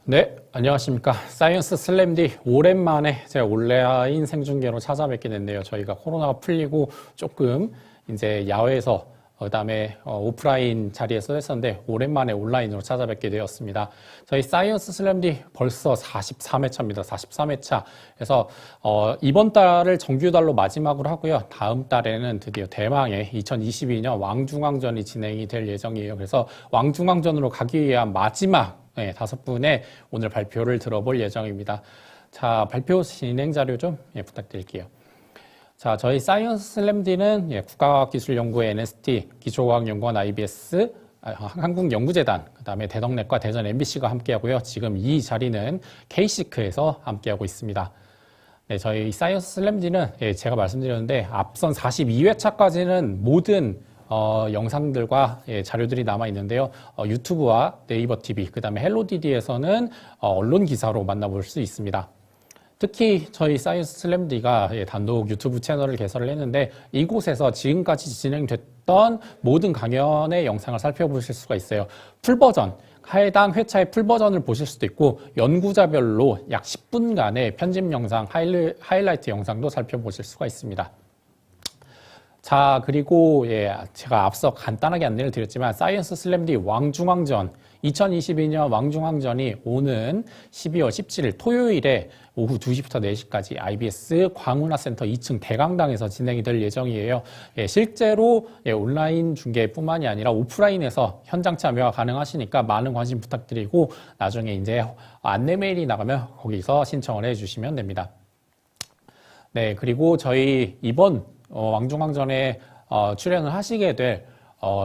네, 안녕하십니까. 사이언스 슬램디 오랜만에 제가 온라인 생중계로 찾아뵙게 됐네요. 저희가 코로나가 풀리고 조금 이제 야외에서 그다음에 오프라인 자리에서 했었는데 오랜만에 온라인으로 찾아뵙게 되었습니다. 저희 사이언스 슬램디 벌써 43회차입니다. 43회차. 그래서 이번 달을 정규달로 마지막으로 하고요. 다음 달에는 드디어 대망의 2022년 왕중왕전이 진행이 될 예정이에요. 그래서 왕중왕전으로 가기 위한 마지막 5분의 오늘 발표를 들어볼 예정입니다. 자, 발표 진행 자료 좀 부탁드릴게요. 자, 저희 사이언스 슬램디는 국가과학기술연구회 NST, 기초과학연구원 IBS, 한국연구재단, 그 다음에 대덕넷과 대전 MBC가 함께하고요. 지금 이 자리는 K-시크에서 함께하고 있습니다. 네, 저희 사이언스 슬램디는 제가 말씀드렸는데 앞선 42회차까지는 모든 영상들과 자료들이 남아 있는데요. 유튜브와 네이버 TV, 그 다음에 헬로디디에서는 언론 기사로 만나볼 수 있습니다. 특히 저희 사이언스 슬램디가 단독 유튜브 채널을 개설을 했는데 이곳에서 지금까지 진행됐던 모든 강연의 영상을 살펴보실 수가 있어요. 풀버전, 해당 회차의 풀버전을 보실 수도 있고 연구자별로 약 10분간의 편집 영상, 하이라이트 영상도 살펴보실 수가 있습니다. 자, 그리고 제가 앞서 간단하게 안내를 드렸지만 사이언스 슬램디 왕중왕전 2022년 왕중왕전이 오는 12월 17일 토요일에 오후 2시부터 4시까지 IBS 광운하센터 2층 대강당에서 진행이 될 예정이에요. 실제로 온라인 중계뿐만이 아니라 오프라인에서 현장 참여가 가능하시니까 많은 관심 부탁드리고 나중에 이제 안내 메일이 나가면 거기서 신청을 해주시면 됩니다. 네, 그리고 저희 이번 왕중왕전에 출연을 하시게 될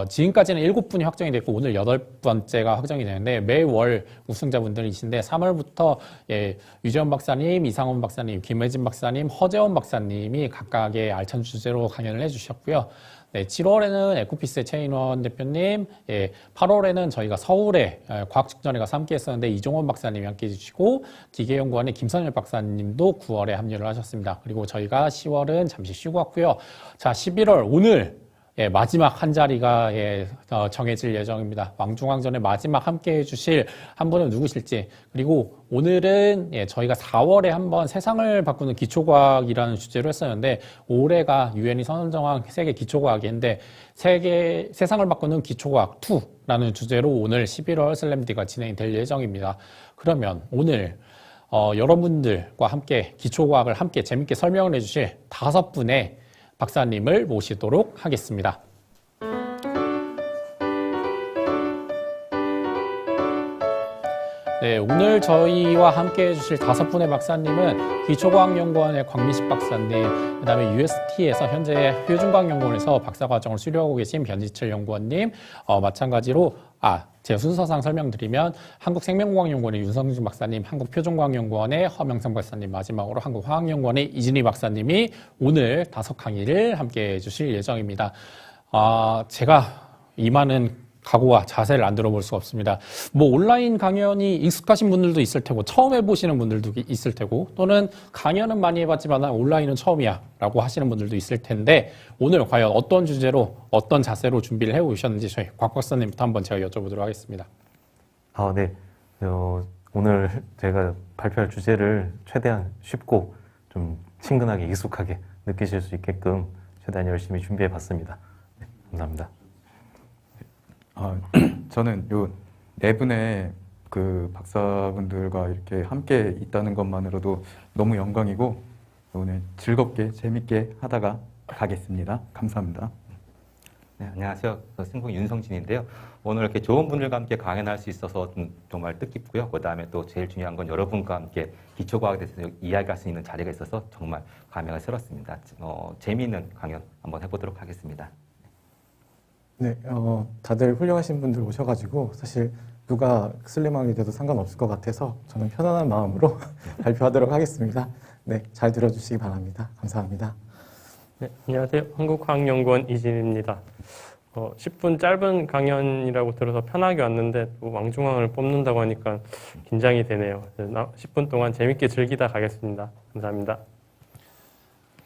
지금까지는 7분이 확정이 됐고 오늘 8번째가 확정이 되는데 매월 우승자분들이신데 3월부터 유재원 박사님, 이상원 박사님, 김혜진 박사님, 허재원 박사님이 각각의 알찬 주제로 강연을 해주셨고요. 네, 7월에는 에코피스의 최인원 대표님, 8월에는 저희가 서울에 과학축전에 가서 함께 했었는데 이종원 박사님이 함께 해주시고 기계연구원의 김선일 박사님도 9월에 합류를 하셨습니다. 그리고 저희가 10월은 잠시 쉬고 왔고요. 자, 11월 오늘 마지막 한 자리가 정해질 예정입니다. 왕중왕전에 마지막 함께 해주실 한 분은 누구실지. 그리고 오늘은 저희가 4월에 한번 세상을 바꾸는 기초과학이라는 주제로 했었는데 올해가 유엔이 선정한 세계 기초과학인데 세상을 바꾸는 기초과학 2라는 주제로 오늘 11월 슬램디가 진행이 될 예정입니다. 그러면 오늘 여러분들과 함께 기초과학을 함께 재밌게 설명을 해주실 5분의 박사님을 모시도록 하겠습니다. 네, 오늘 저희와 함께 해주실 5분의 박사님은 기초과학연구원의 광민식 박사님, 그 다음에 UST에서 현재 표준과학연구원에서 박사과정을 수료하고 계신 변지철 연구원님, 마찬가지로 제 순서상 설명드리면 한국생명공학연구원의 윤성준 박사님, 한국표준과학연구원의 허명성 박사님, 마지막으로 한국화학연구원의 이진희 박사님이 오늘 5강의를 함께 해주실 예정입니다. 제가 이 많은 각오와 자세를 안 들어볼 수가 없습니다. 뭐 온라인 강연이 익숙하신 분들도 있을 테고 처음 해보시는 분들도 있을 테고 또는 강연은 많이 해봤지만 온라인은 처음이야 라고 하시는 분들도 있을 텐데 오늘 과연 어떤 주제로 어떤 자세로 준비를 해오셨는지 저희 곽 박사님부터 한번 제가 여쭤보도록 하겠습니다. 네. 오늘 제가 발표할 주제를 최대한 쉽고 좀 친근하게 익숙하게 느끼실 수 있게끔 최대한 열심히 준비해 봤습니다. 네, 감사합니다. 저는 요 네 분의 그 박사분들과 이렇게 함께 있다는 것만으로도 너무 영광이고 오늘 즐겁게 재밌게 하다가 가겠습니다. 감사합니다. 네, 안녕하세요. 승풍 윤성진인데요. 오늘 이렇게 좋은 분들과 함께 강연할 수 있어서 정말 뜻깊고요. 그 다음에 또 제일 중요한 건 여러분과 함께 기초과학에 대해서 이야기할 수 있는 자리가 있어서 정말 감회가 새롭습니다. 재미있는 강연 한번 해보도록 하겠습니다. 네, 다들 훌륭하신 분들 오셔가지고 사실 누가 슬림하게 돼도 상관없을 것 같아서 저는 편안한 마음으로 발표하도록 하겠습니다. 네, 잘 들어주시기 바랍니다. 감사합니다. 네, 안녕하세요. 한국화학연구원 이진입니다. 10분 짧은 강연이라고 들어서 편하게 왔는데 또 왕중왕을 뽑는다고 하니까 긴장이 되네요. 10분 동안 재밌게 즐기다 가겠습니다. 감사합니다.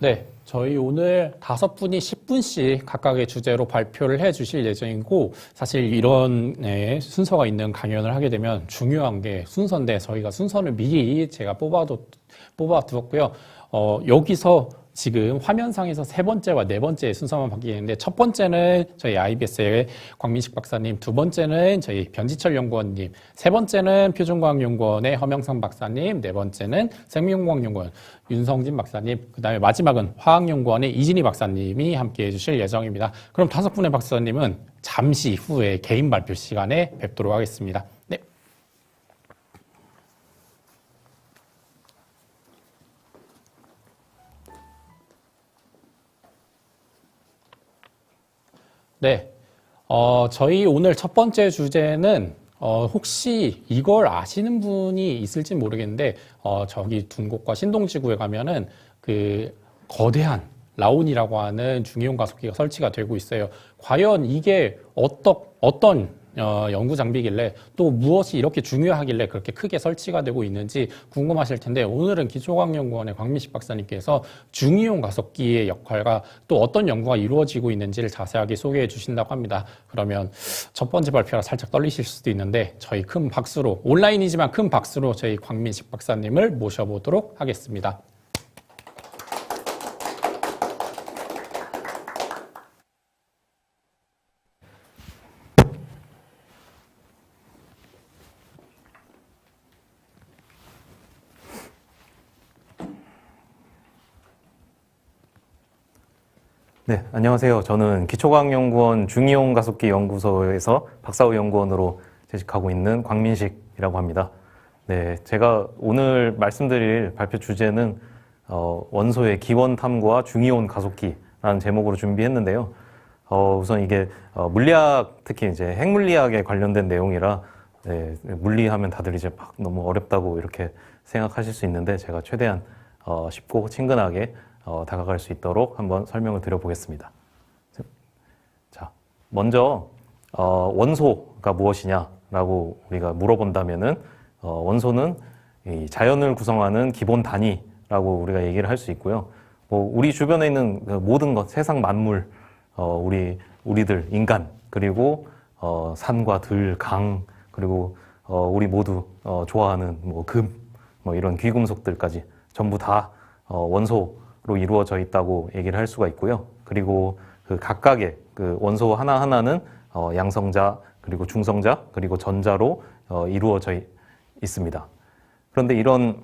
네, 저희 오늘 5분이 10분씩 각각의 주제로 발표를 해 주실 예정이고, 사실 이런 순서가 있는 강연을 하게 되면 중요한 게 순서인데, 저희가 순서를 미리 제가 뽑아두었고요. 여기서 지금 화면상에서 3번째와 4번째 순서만 바뀌는데, 첫 번째는 저희 IBS의 광민식 박사님, 2번째는 저희 변지철 연구원님, 3번째는 표준과학연구원의 허명상 박사님, 4번째는 생명과학연구원 윤성진 박사님, 그 다음에 마지막은 화학연구원의 이진희 박사님이 함께 해주실 예정입니다. 그럼 5분의 박사님은 잠시 후에 개인 발표 시간에 뵙도록 하겠습니다. 네. 네. 저희 오늘 첫 번째 주제는, 혹시 이걸 아시는 분이 있을지 모르겠는데, 저기 둔곡과 신동지구에 가면은 그 거대한 라온이라고 하는 중이온 가속기가 설치가 되고 있어요. 과연 이게 어떤 연구 장비길래 또 무엇이 이렇게 중요하길래 그렇게 크게 설치가 되고 있는지 궁금하실 텐데, 오늘은 기초과학연구원의 광민식 박사님께서 중이온 가속기의 역할과 또 어떤 연구가 이루어지고 있는지를 자세하게 소개해 주신다고 합니다. 그러면 첫 번째 발표라 살짝 떨리실 수도 있는데, 저희 큰 박수로, 온라인이지만 큰 박수로 저희 광민식 박사님을 모셔보도록 하겠습니다. 네, 안녕하세요. 저는 기초과학연구원 중이온 가속기 연구소에서 박사후 연구원으로 재직하고 있는 광민식이라고 합니다. 네, 제가 오늘 말씀드릴 발표 주제는 원소의 기원 탐구와 중이온 가속기라는 제목으로 준비했는데요. 우선 이게 물리학, 특히 이제 핵물리학에 관련된 내용이라, 네, 물리하면 다들 이제 막 너무 어렵다고 이렇게 생각하실 수 있는데, 제가 최대한 쉽고 친근하게 다가갈 수 있도록 한번 설명을 드려보겠습니다. 자, 먼저 원소가 무엇이냐라고 우리가 물어본다면은, 원소는 이 자연을 구성하는 기본 단위라고 우리가 얘기를 할 수 있고요. 뭐 우리 주변에 있는 그 모든 것, 세상 만물, 우리들 인간, 그리고 산과 들, 강, 그리고 우리 모두 좋아하는 뭐 금, 뭐 이런 귀금속들까지 전부 다 원소로 이루어져 있다고 얘기를 할 수가 있고요. 그리고 그 각각의 그 원소 하나하나는 양성자, 그리고 중성자, 그리고 전자로 이루어져 있습니다. 그런데 이런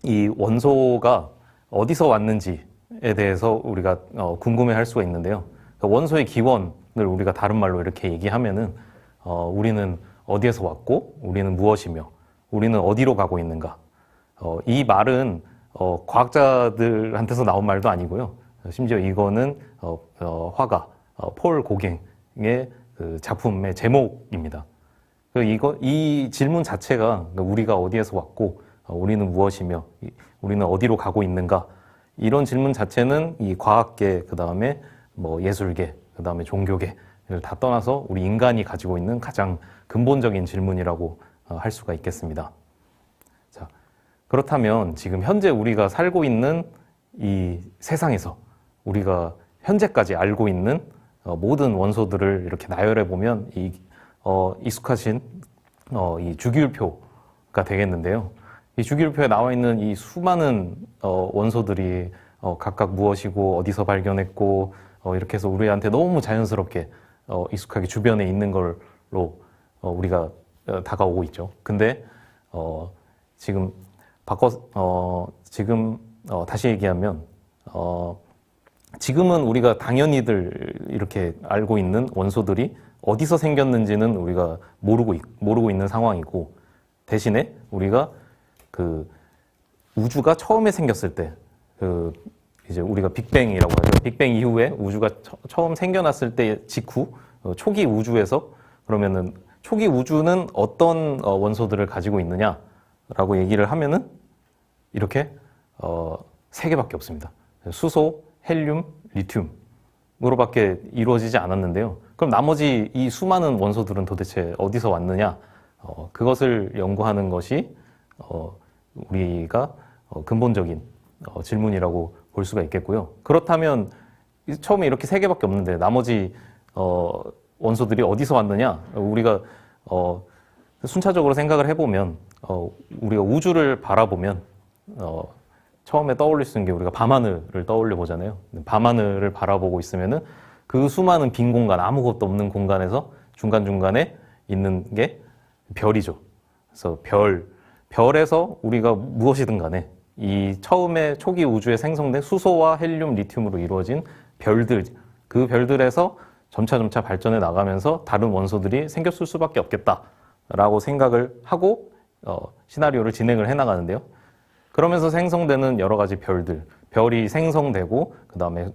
이 원소가 어디서 왔는지에 대해서 우리가 궁금해 할 수가 있는데요. 그러니까 원소의 기원을 우리가 다른 말로 이렇게 얘기하면은, 우리는 어디에서 왔고, 우리는 무엇이며, 우리는 어디로 가고 있는가. 이 말은 과학자들한테서 나온 말도 아니고요. 심지어 이거는 화가 폴 고갱의 그 작품의 제목입니다. 이 질문 자체가 우리가 어디에서 왔고, 우리는 무엇이며, 우리는 어디로 가고 있는가, 이런 질문 자체는 이 과학계, 그 다음에 뭐 예술계, 그 다음에 종교계를 다 떠나서 우리 인간이 가지고 있는 가장 근본적인 질문이라고 할 수가 있겠습니다. 자, 그렇다면 지금 현재 우리가 살고 있는 이 세상에서 우리가 현재까지 알고 있는 모든 원소들을 이렇게 나열해 보면 익숙하신 이 주기율표가 되겠는데요. 이 주기율표에 나와 있는 이 수많은 원소들이 각각 무엇이고 어디서 발견했고 이렇게 해서 우리한테 너무 자연스럽게 익숙하게 주변에 있는 걸로 우리가 다가오고 있죠. 근데 지금 다시 얘기하면 지금은 우리가 당연히들 이렇게 알고 있는 원소들이 어디서 생겼는지는 우리가 모르고 있는 상황이고, 대신에 우리가 그 우주가 처음에 생겼을 때, 이제 우리가 빅뱅이라고 하죠. 빅뱅 이후에 우주가 처음 생겨났을 때 직후 초기 우주에서, 그러면은 초기 우주는 어떤 원소들을 가지고 있느냐라고 얘기를 하면은 이렇게 3개밖에 없습니다. 수소, 헬륨, 리튬으로밖에 이루어지지 않았는데요. 그럼 나머지 이 수많은 원소들은 도대체 어디서 왔느냐? 그것을 연구하는 것이 우리가 근본적인 질문이라고 볼 수가 있겠고요. 그렇다면 처음에 이렇게 세 개밖에 없는데 나머지 원소들이 어디서 왔느냐? 우리가 순차적으로 생각을 해보면 우리가 우주를 바라보면 처음에 떠올릴 수 있는 게 우리가 밤하늘을 떠올려 보잖아요. 밤하늘을 바라보고 있으면은 그 수많은 빈 공간, 아무것도 없는 공간에서 중간중간에 있는 게 별이죠. 그래서 별에서 우리가 무엇이든 간에 이 처음에 초기 우주에 생성된 수소와 헬륨, 리튬으로 이루어진 별들, 그 별들에서 점차 발전해 나가면서 다른 원소들이 생겼을 수밖에 없겠다라고 생각을 하고 시나리오를 진행을 해 나가는데요. 그러면서 생성되는 여러 가지 별이 생성되고 그 다음에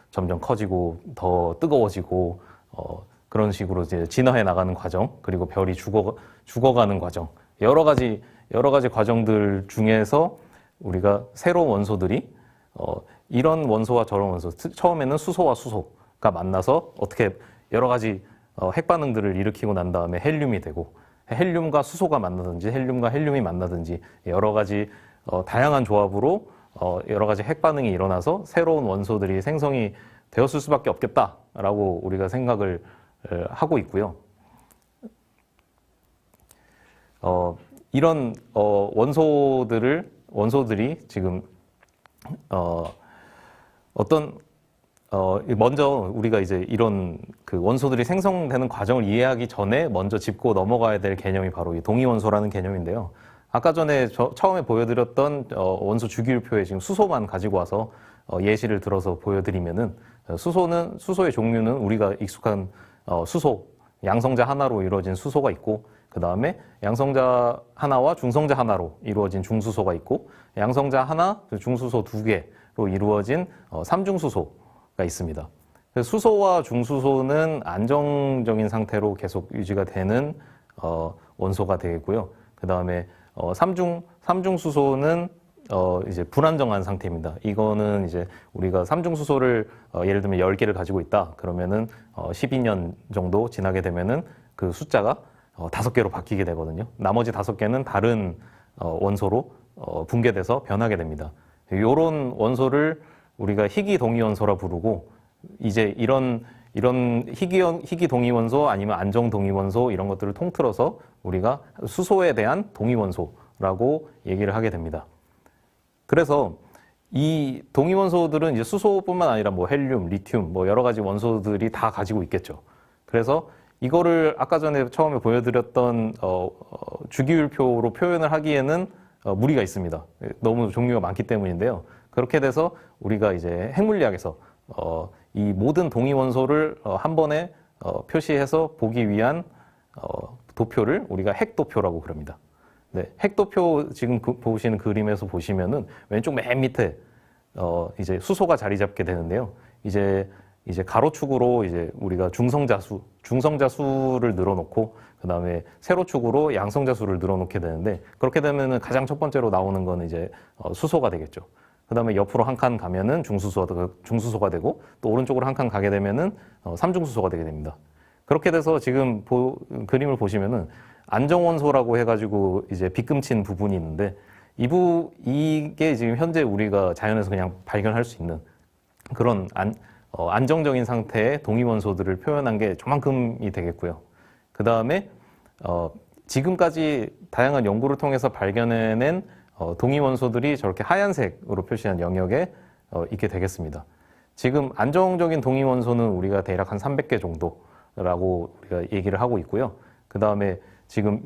점점 커지고 더 뜨거워지고 그런 식으로 이제 진화해 나가는 과정, 그리고 별이 죽어가는 과정, 여러 가지 과정들 중에서 우리가 새로운 원소들이 이런 원소와 저런 원소, 처음에는 수소와 수소가 만나서 어떻게 여러 가지 핵 반응들을 일으키고 난 다음에 헬륨이 되고, 헬륨과 수소가 만나든지 헬륨과 헬륨이 만나든지 여러 가지 다양한 조합으로 여러 가지 핵 반응이 일어나서 새로운 원소들이 생성이 되었을 수밖에 없겠다라고 우리가 생각을 하고 있고요. 이런 원소들이 지금 먼저 우리가 이제 이런 그 원소들이 생성되는 과정을 이해하기 전에 먼저 짚고 넘어가야 될 개념이 바로 이 동위원소라는 개념인데요. 아까 전에 처음에 보여드렸던 원소 주기율표에 지금 수소만 가지고 와서 예시를 들어서 보여드리면은 수소의 종류는 우리가 익숙한 수소, 양성자 하나로 이루어진 수소가 있고, 그 다음에 양성자 하나와 중성자 하나로 이루어진 중수소가 있고, 양성자 하나, 중수소 두 개로 이루어진 삼중수소가 있습니다. 수소와 중수소는 안정적인 상태로 계속 유지가 되는 원소가 되겠고요. 그 다음에 삼중수소는 이제 불안정한 상태입니다. 이거는 이제 우리가 삼중수소를 예를 들면 10개를 가지고 있다. 그러면은 12년 정도 지나게 되면은 그 숫자가 5개로 바뀌게 되거든요. 나머지 5개는 다른 원소로 붕괴돼서 변하게 됩니다. 이런 원소를 우리가 희귀 동위원소라 부르고, 이제 이런 희귀 동위원소 아니면 안정 동위원소 이런 것들을 통틀어서 우리가 수소에 대한 동위원소라고 얘기를 하게 됩니다. 그래서 이 동위원소들은 이제 수소뿐만 아니라 뭐 헬륨, 리튬, 뭐 여러 가지 원소들이 다 가지고 있겠죠. 그래서 이거를 아까 전에 처음에 보여드렸던 주기율표로 표현을 하기에는 무리가 있습니다. 너무 종류가 많기 때문인데요. 그렇게 돼서 우리가 이제 핵물리학에서 이 모든 동위원소를 한 번에 표시해서 보기 위한 도표를 우리가 핵도표라고 그럽니다. 네, 핵도표 지금 보시는 그림에서 보시면은 왼쪽 맨 밑에 이제 수소가 자리 잡게 되는데요. 이제 가로축으로 이제 우리가 중성자수를 늘어놓고, 그 다음에 세로축으로 양성자수를 늘어놓게 되는데, 그렇게 되면은 가장 첫 번째로 나오는 거는 이제 수소가 되겠죠. 그 다음에 옆으로 한 칸 가면은 중수소가 되고, 또 오른쪽으로 한 칸 가게 되면은 삼중수소가 되게 됩니다. 그렇게 돼서 지금 그림을 보시면은 안정원소라고 해가지고 이제 빗금친 부분이 있는데, 이게 지금 현재 우리가 자연에서 그냥 발견할 수 있는 그런 안정적인 상태의 동위원소들을 표현한 게 저만큼이 되겠고요. 그 다음에 지금까지 다양한 연구를 통해서 발견해낸 동위원소들이 저렇게 하얀색으로 표시한 영역에 있게 되겠습니다. 지금 안정적인 동위원소는 우리가 대략 한 300개 정도라고 우리가 얘기를 하고 있고요. 그 다음에 지금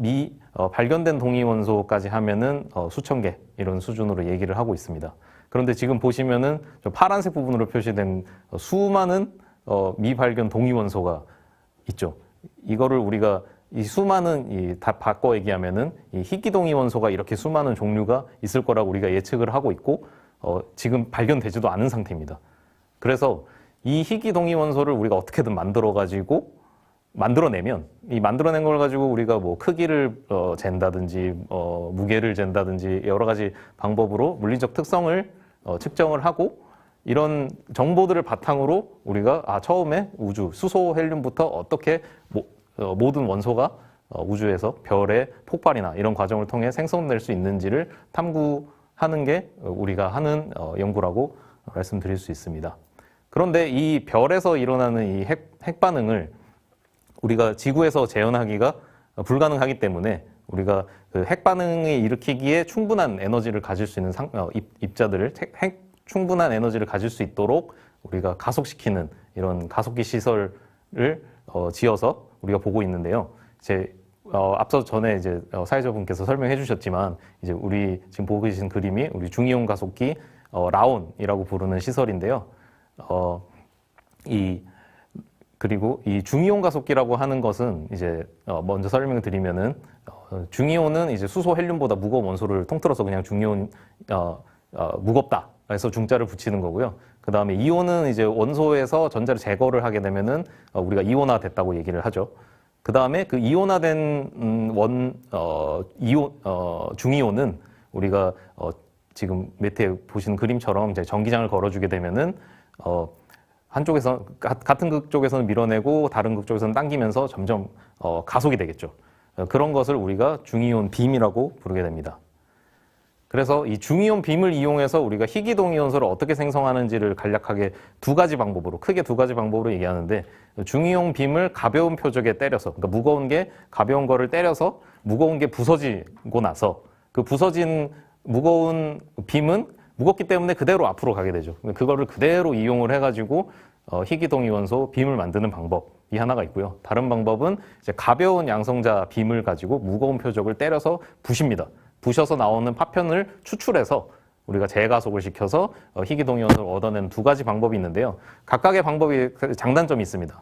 발견된 동위원소까지 하면은 수천 개 이런 수준으로 얘기를 하고 있습니다. 그런데 지금 보시면은 저 파란색 부분으로 표시된 수많은 미발견 동위원소가 있죠. 이거를 우리가 이 수많은 다 바꿔 얘기하면은 이 희귀 동위원소가 이렇게 수많은 종류가 있을 거라고 우리가 예측을 하고 있고, 지금 발견되지도 않은 상태입니다. 그래서 이 희귀 동위원소를 우리가 어떻게든 만들어내면, 이 만들어낸 걸 가지고 우리가 뭐 크기를 잰다든지 무게를 잰다든지 여러 가지 방법으로 물리적 특성을 측정을 하고, 이런 정보들을 바탕으로 우리가 처음에 우주 수소 헬륨부터 어떻게 모든 원소가 우주에서 별의 폭발이나 이런 과정을 통해 생성될 수 있는지를 탐구하는 하는 게 우리가 하는 연구라고 말씀드릴 수 있습니다. 그런데 이 별에서 일어나는 이 핵 반응을 우리가 지구에서 재현하기가 불가능하기 때문에 우리가 그 핵 반응을 일으키기에 충분한 에너지를 가질 수 있는 입자들을 충분한 에너지를 가질 수 있도록 우리가 가속시키는 이런 가속기 시설을 지어서 우리가 보고 있는데요. 앞서 전에 이제 사회자분께서 설명해 주셨지만 이제 우리 지금 보고 계신 그림이 우리 중이온 가속기 라온이라고 부르는 시설인데요. 그리고 이 중이온 가속기라고 하는 것은 이제 먼저 설명을 드리면은 중이온은 이제 수소 헬륨보다 무거운 원소를 통틀어서 그냥 중이온 무겁다 해서 중자를 붙이는 거고요. 그 다음에 이온은 이제 원소에서 전자를 제거를 하게 되면은 우리가 이온화 됐다고 얘기를 하죠. 그 다음에 그 이온화된 중이온은 우리가 지금 밑에 보시는 그림처럼 이제 전기장을 걸어주게 되면은 한쪽에서 같은 극 쪽에서는 밀어내고 다른 극 쪽에서는 당기면서 점점 가속이 되겠죠. 그런 것을 우리가 중이온 빔이라고 부르게 됩니다. 그래서 이 중이온 빔을 이용해서 우리가 희귀동위원소를 어떻게 생성하는지를 간략하게 크게 두 가지 방법으로 얘기하는데, 중이온 빔을 가벼운 표적에 때려서, 그러니까 무거운 게 가벼운 거를 때려서 무거운 게 부서지고 나서 그 부서진 무거운 빔은 무겁기 때문에 그대로 앞으로 가게 되죠. 그거를 그대로 이용을 해가지고 희귀동위원소 빔을 만드는 방법이 하나가 있고요. 다른 방법은 이제 가벼운 양성자 빔을 가지고 무거운 표적을 때려서 부십니다. 부셔서 나오는 파편을 추출해서 우리가 재가속을 시켜서 희귀동위원소를 얻어내는 두 가지 방법이 있는데요. 각각의 방법이 장단점이 있습니다.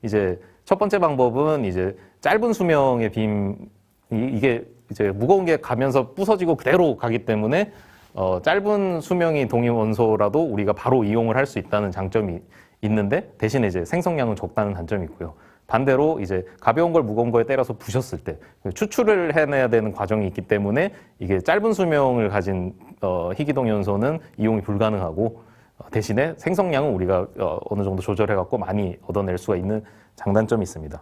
이제 첫 번째 방법은 이제 짧은 수명의 빔, 이게 이제 무거운 게 가면서 부서지고 그대로 가기 때문에 짧은 수명의 동위원소라도 우리가 바로 이용을 할 수 있다는 장점이 있는데, 대신에 이제 생성량은 적다는 단점이 있고요. 반대로 이제 가벼운 걸 무거운 거에 때려서 부셨을 때 추출을 해내야 되는 과정이 있기 때문에 이게 짧은 수명을 가진 희귀동위원소는 이용이 불가능하고, 대신에 생성량은 우리가 어느 정도 조절해갖고 많이 얻어낼 수가 있는 장단점이 있습니다.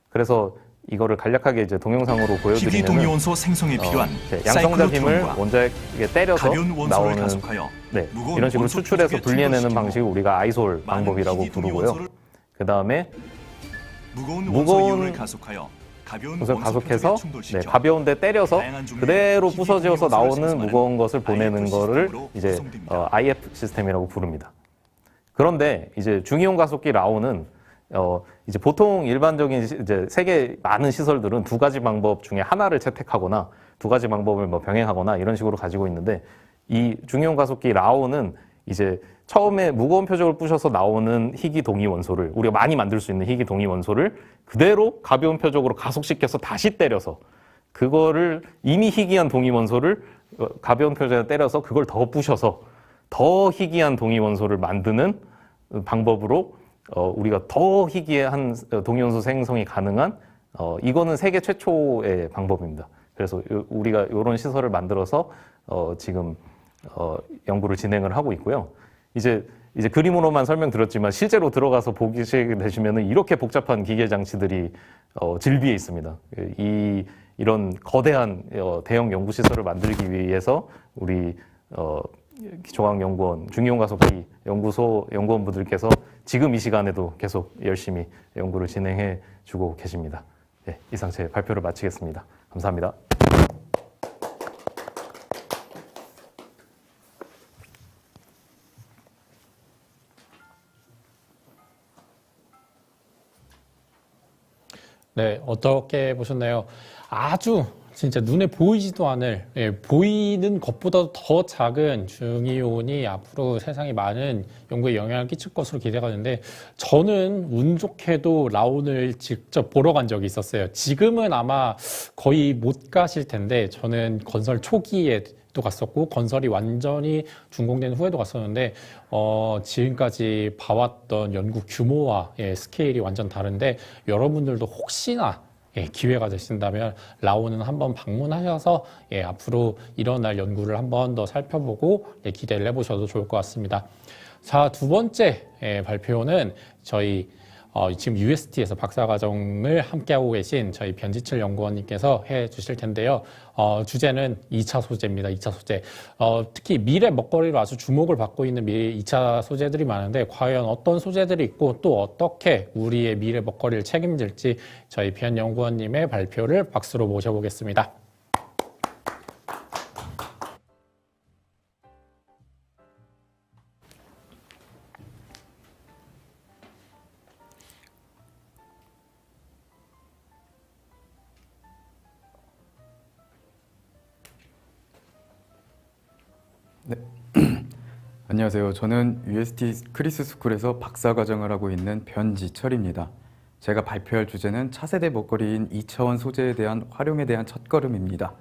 그래서 이거를 간략하게 이제 동영상으로 보여드리면 희귀동위원소 생성에 필요한 양성자 빔을 사이클로트론과 원자에게 때려서 가벼운 원소를 나오는 가속하여 무거운 이런 식으로 원소 추출해서 표적에 분리해내는 충돌시키고 방식을 우리가 아이솔 많은 방법이라고 부르고요. 희귀동위원소를- 그 다음에 무거운 무거운 원소 이온을 가속하여 가벼운 우선 원소 가속해서 표적에 충돌시켜 가벼운데 때려서 다양한 종류의 그대로 희귀 부서져서 동위원소를 나오는 생성하는 무거운 것을 보내는 IF 거를 시스템으로 이제 구성됩니다. IF 시스템이라고 부릅니다. 그런데 이제 중이온 가속기 라온은 이제 보통 일반적인 이제 세계 많은 시설들은 두 가지 방법 중에 하나를 채택하거나 두 가지 방법을 뭐 병행하거나 이런 식으로 가지고 있는데, 이 중이온 가속기 라온은 이제 처음에 무거운 표적을 부셔서 나오는 희귀 동위 원소를, 우리가 많이 만들 수 있는 희귀 동위 원소를 그대로 가벼운 표적으로 가속시켜서 다시 때려서 그거를 이미 희귀한 동위 원소를 가벼운 표적에 때려서 그걸 더 부셔서 더 희귀한 동위 원소를 만드는 방법으로 우리가 더 희귀한 동위원소 생성이 가능한 이거는 세계 최초의 방법입니다. 그래서 우리가 이런 시설을 만들어서 지금 연구를 진행을 하고 있고요. 이제 그림으로만 설명드렸지만 실제로 들어가서 보시게 되시면은 이렇게 복잡한 기계 장치들이 질비해 있습니다. 이런 거대한 대형 연구 시설을 만들기 위해서 우리 중앙연구원 중이온 가속기 연구소 연구원분들께서 지금 이 시간에도 계속 열심히 연구를 진행해 주고 계십니다. 네, 이상 제 발표를 마치겠습니다. 감사합니다. 네, 어떻게 보셨나요? 아주 진짜 눈에 보이지도 않을, 보이는 것보다 더 작은 중이온이 앞으로 세상에 많은 연구에 영향을 끼칠 것으로 기대가 되는데, 저는 운 좋게도 라온을 직접 보러 간 적이 있었어요. 지금은 아마 거의 못 가실 텐데, 저는 건설 초기에 또 갔었고 건설이 완전히 준공된 후에도 갔었는데 지금까지 봐왔던 연구 규모와 스케일이 완전 다른데, 여러분들도 혹시나 기회가 되신다면 라온은 한번 방문하셔서 앞으로 일어날 연구를 한번 더 살펴보고 기대를 해보셔도 좋을 것 같습니다. 자, 두 번째 발표는 저희 지금 UST에서 박사과정을 함께하고 계신 저희 변지철 연구원님께서 해 주실 텐데요. 주제는 2차 소재입니다. 2차 소재. 특히 미래 먹거리로 아주 주목을 받고 있는 2차 소재들이 많은데 과연 어떤 소재들이 있고 또 어떻게 우리의 미래 먹거리를 책임질지 저희 변 연구원님의 발표를 박수로 모셔보겠습니다. 안녕하세요. 저는 UST 크리스 스쿨에서 박사과정을 하고 있는 변지철입니다. 제가 발표할 주제는 차세대 먹거리인 2차원 소재에 대한 활용에 대한 첫걸음입니다.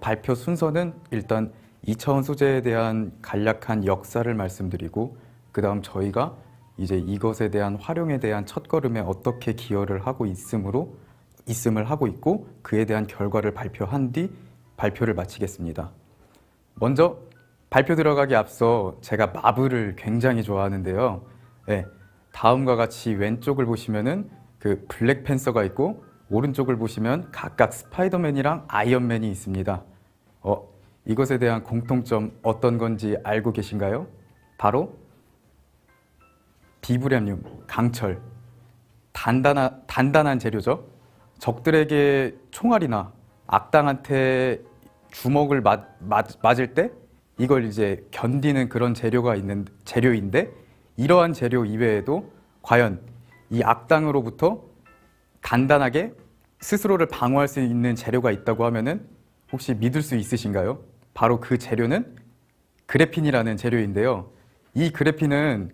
발표 순서는 일단 2차원 소재에 대한 간략한 역사를 말씀드리고 그 다음 저희가 이제 이것에 대한 활용에 대한 첫걸음에 어떻게 기여를 하고 있음을 하고 있고 그에 대한 결과를 발표한 뒤 발표를 마치겠습니다. 먼저 발표 들어가기 앞서 제가 마블을 굉장히 좋아하는데요. 네, 다음과 같이 왼쪽을 보시면은 그 블랙팬서가 있고 오른쪽을 보시면 각각 스파이더맨이랑 아이언맨이 있습니다. 이것에 대한 공통점 어떤 건지 알고 계신가요? 바로 비브라늄, 강철, 단단한 재료죠. 적들에게 총알이나 악당한테 주먹을 맞을 때 이걸 이제 견디는 그런 재료인데 이러한 재료 이외에도 과연 이 악당으로부터 단단하게 스스로를 방어할 수 있는 재료가 있다고 하면은 혹시 믿을 수 있으신가요? 바로 그 재료는 그래핀이라는 재료인데요. 이 그래핀은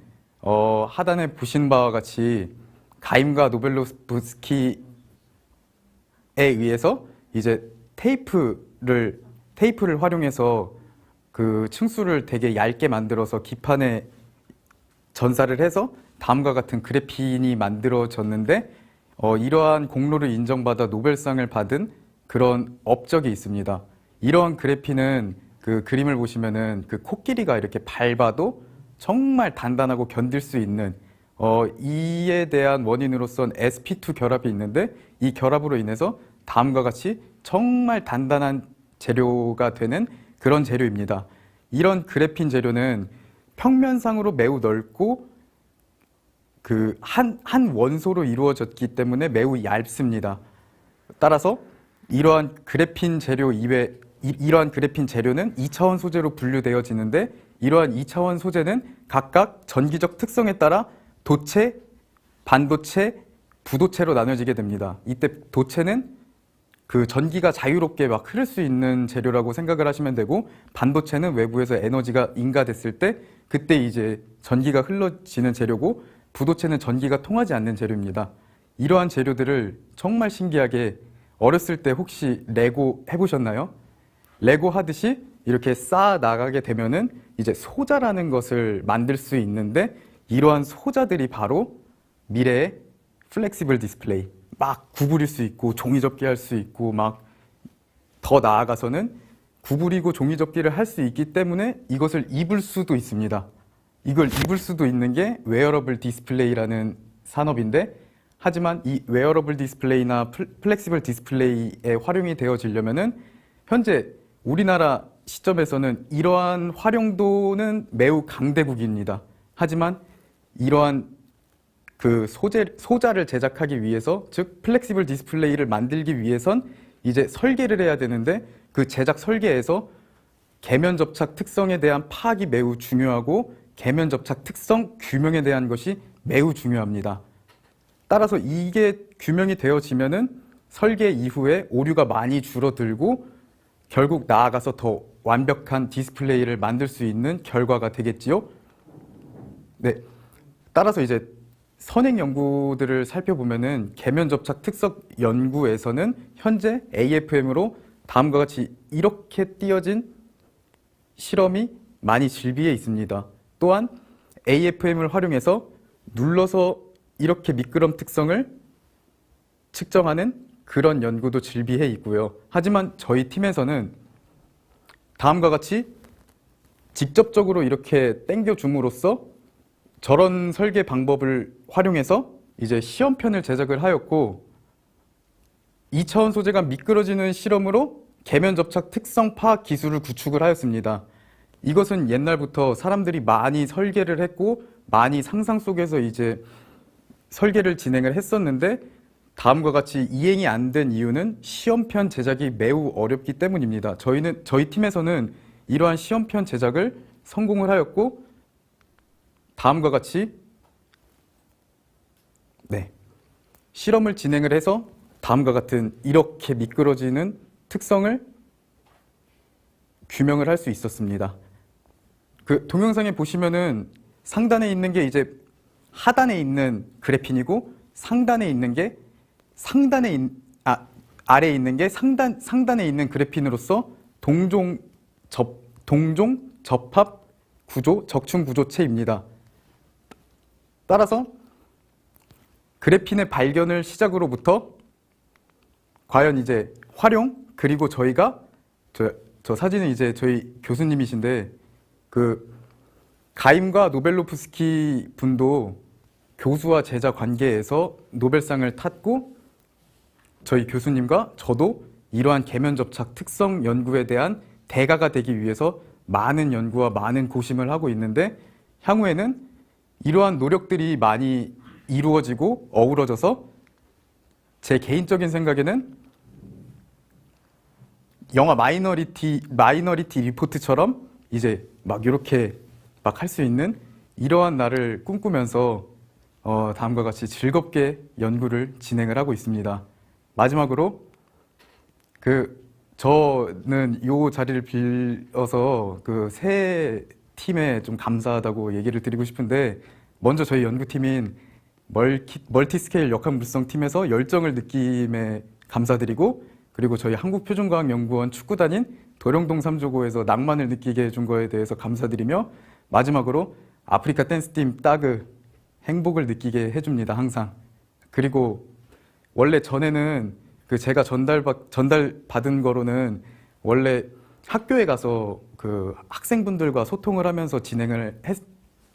하단에 보신 바와 같이 가임과 노벨로브스키에 의해서 이제 테이프를 활용해서 그 층수를 되게 얇게 만들어서 기판에 전사를 해서 다음과 같은 그래핀이 만들어졌는데 이러한 공로를 인정받아 노벨상을 받은 그런 업적이 있습니다. 이러한 그래핀은 그 그림을 보시면은 그 코끼리가 이렇게 밟아도 정말 단단하고 견딜 수 있는 이에 대한 원인으로선 sp2 결합이 있는데 이 결합으로 인해서 다음과 같이 정말 단단한 재료가 되는 그런 재료입니다. 이런 그래핀 재료는 평면상으로 매우 넓고 그 한 원소로 이루어졌기 때문에 매우 얇습니다. 따라서 이러한 그래핀 재료는 2차원 소재로 분류되어지는데 이러한 2차원 소재는 각각 전기적 특성에 따라 도체, 반도체, 부도체로 나눠지게 됩니다. 이때 도체는 그 전기가 자유롭게 막 흐를 수 있는 재료라고 생각을 하시면 되고 반도체는 외부에서 에너지가 인가됐을 때 그때 이제 전기가 흘러지는 재료고 부도체는 전기가 통하지 않는 재료입니다. 이러한 재료들을 정말 신기하게 어렸을 때 혹시 레고 해보셨나요? 레고 하듯이 이렇게 쌓아 나가게 되면은 이제 소자라는 것을 만들 수 있는데 이러한 소자들이 바로 미래의 플렉시블 디스플레이 막 구부릴 수 있고 종이접기 할 수 있고 막 더 나아가서는 구부리고 종이접기를 할 수 있기 때문에 이것을 입을 수도 있습니다. 이걸 입을 수도 있는 게 웨어러블 디스플레이라는 산업인데 하지만 이 웨어러블 디스플레이나 플렉시블 디스플레이에 활용이 되어지려면은 현재 우리나라 시점에서는 이러한 활용도는 매우 강대국입니다. 하지만 이러한 그 소자를 제작하기 위해서 즉 플렉시블 디스플레이를 만들기 위해선 이제 설계를 해야 되는데 그 제작 설계에서 계면 접착 특성에 대한 파악이 매우 중요하고 계면 접착 특성 규명에 대한 것이 매우 중요합니다. 따라서 이게 규명이 되어지면은 설계 이후에 오류가 많이 줄어들고 결국 나아가서 더 완벽한 디스플레이를 만들 수 있는 결과가 되겠지요. 네. 따라서 이제 선행 연구들을 살펴보면은 계면 접착 특성 연구에서는 현재 AFM으로 다음과 같이 이렇게 띄어진 실험이 많이 즐비해 있습니다. 또한 AFM을 활용해서 눌러서 이렇게 미끄럼 특성을 측정하는 그런 연구도 즐비해 있고요. 하지만 저희 팀에서는 다음과 같이 직접적으로 이렇게 당겨줌으로써 저런 설계 방법을 활용해서 이제 시험편을 제작을 하였고 2차원 소재가 미끄러지는 실험으로 계면 접착 특성 파악 기술을 구축을 하였습니다. 이것은 옛날부터 사람들이 많이 설계를 했고 많이 상상 속에서 이제 설계를 진행을 했었는데 다음과 같이 이행이 안 된 이유는 시험편 제작이 매우 어렵기 때문입니다. 저희 팀에서는 이러한 시험편 제작을 성공을 하였고 다음과 같이 실험을 진행을 해서 다음과 같은 이렇게 미끄러지는 특성을 규명을 할 수 있었습니다. 그 동영상에 보시면은 상단에 있는 게 이제 하단에 있는 그래핀이고 상단에 있는 게 아래에 있는 게 상단에 있는 그래핀으로서 동종 접합 구조, 적충 구조체입니다. 따라서 그래핀의 발견을 시작으로부터 과연 이제 활용, 그리고 저희가 저 사진은 이제 저희 교수님이신데 그 가임과 노벨로프스키 분도 교수와 제자 관계에서 노벨상을 탔고 저희 교수님과 저도 이러한 계면 접착 특성 연구에 대한 대가가 되기 위해서 많은 연구와 많은 고심을 하고 있는데 향후에는 이러한 노력들이 많이 이루어지고 어우러져서 제 개인적인 생각에는 영화 마이너리티 리포트처럼 이제 막 이렇게 막 할 수 있는 이러한 날을 꿈꾸면서 다음과 같이 즐겁게 연구를 진행을 하고 있습니다. 마지막으로 저는 이 자리를 빌어서 그 새 팀에 좀 감사하다고 얘기를 드리고 싶은데 먼저 저희 연구팀인 멀티스케일 역학물성 팀에서 열정을 느낌에 감사드리고 그리고 저희 한국표준과학연구원 축구단인 도령동 3조고에서 낭만을 느끼게 해준 거에 대해서 감사드리며 마지막으로 아프리카 댄스팀 따그 행복을 느끼게 해줍니다. 항상. 그리고 원래 전에는 그 제가 전달받은 거로는 원래 학교에 가서 그 학생분들과 소통을 하면서 진행을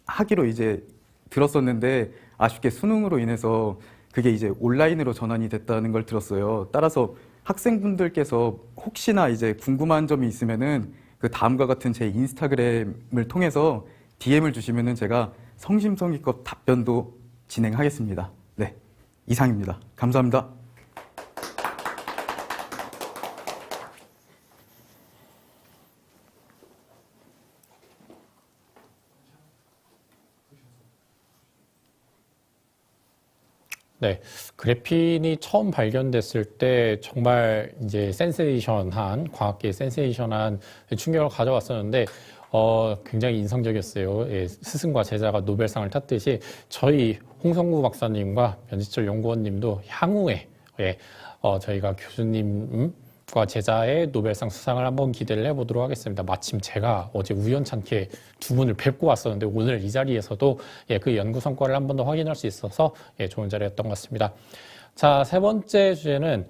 하기로 이제 들었었는데 아쉽게 수능으로 인해서 그게 이제 온라인으로 전환이 됐다는 걸 들었어요. 따라서 학생분들께서 혹시나 이제 궁금한 점이 있으면은 그 다음과 같은 제 인스타그램을 통해서 DM을 주시면은 제가 성심성의껏 답변도 진행하겠습니다. 네, 이상입니다. 감사합니다. 네, 그래핀이 처음 발견됐을 때 정말 이제 센세이션한, 과학계에 센세이션한 충격을 가져왔었는데, 굉장히 인상적이었어요. 예, 스승과 제자가 노벨상을 탔듯이 저희 홍성구 박사님과 변지철 연구원님도 향후에, 저희가 교수님과 제자의 노벨상 수상을 한번 기대를 해보도록 하겠습니다. 마침 제가 어제 우연찮게 두 분을 뵙고 왔었는데 오늘 이 자리에서도 그 연구 성과를 한 번 더 확인할 수 있어서 좋은 자리였던 것 같습니다. 자, 세 번째 주제는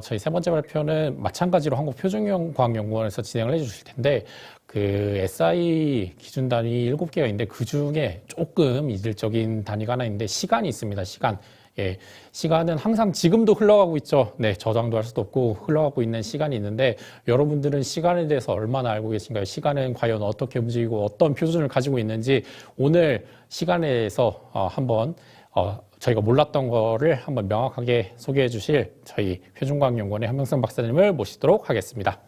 저희 세 번째 발표는 마찬가지로 한국표준과학연구원에서 진행을 해주실 텐데 그 SI 기준 단위 7개가 있는데 그 중에 조금 이질적인 단위가 하나 있는데 시간이 있습니다. 시간. 예, 시간은 항상 지금도 흘러가고 있죠. 네, 저장도 할 수도 없고 흘러가고 있는 시간이 있는데 여러분들은 시간에 대해서 얼마나 알고 계신가요? 시간은 과연 어떻게 움직이고 어떤 표준을 가지고 있는지 오늘 시간에 대해서 한번 저희가 몰랐던 거를 한번 명확하게 소개해 주실 저희 표준과학연구원의 한명성 박사님을 모시도록 하겠습니다.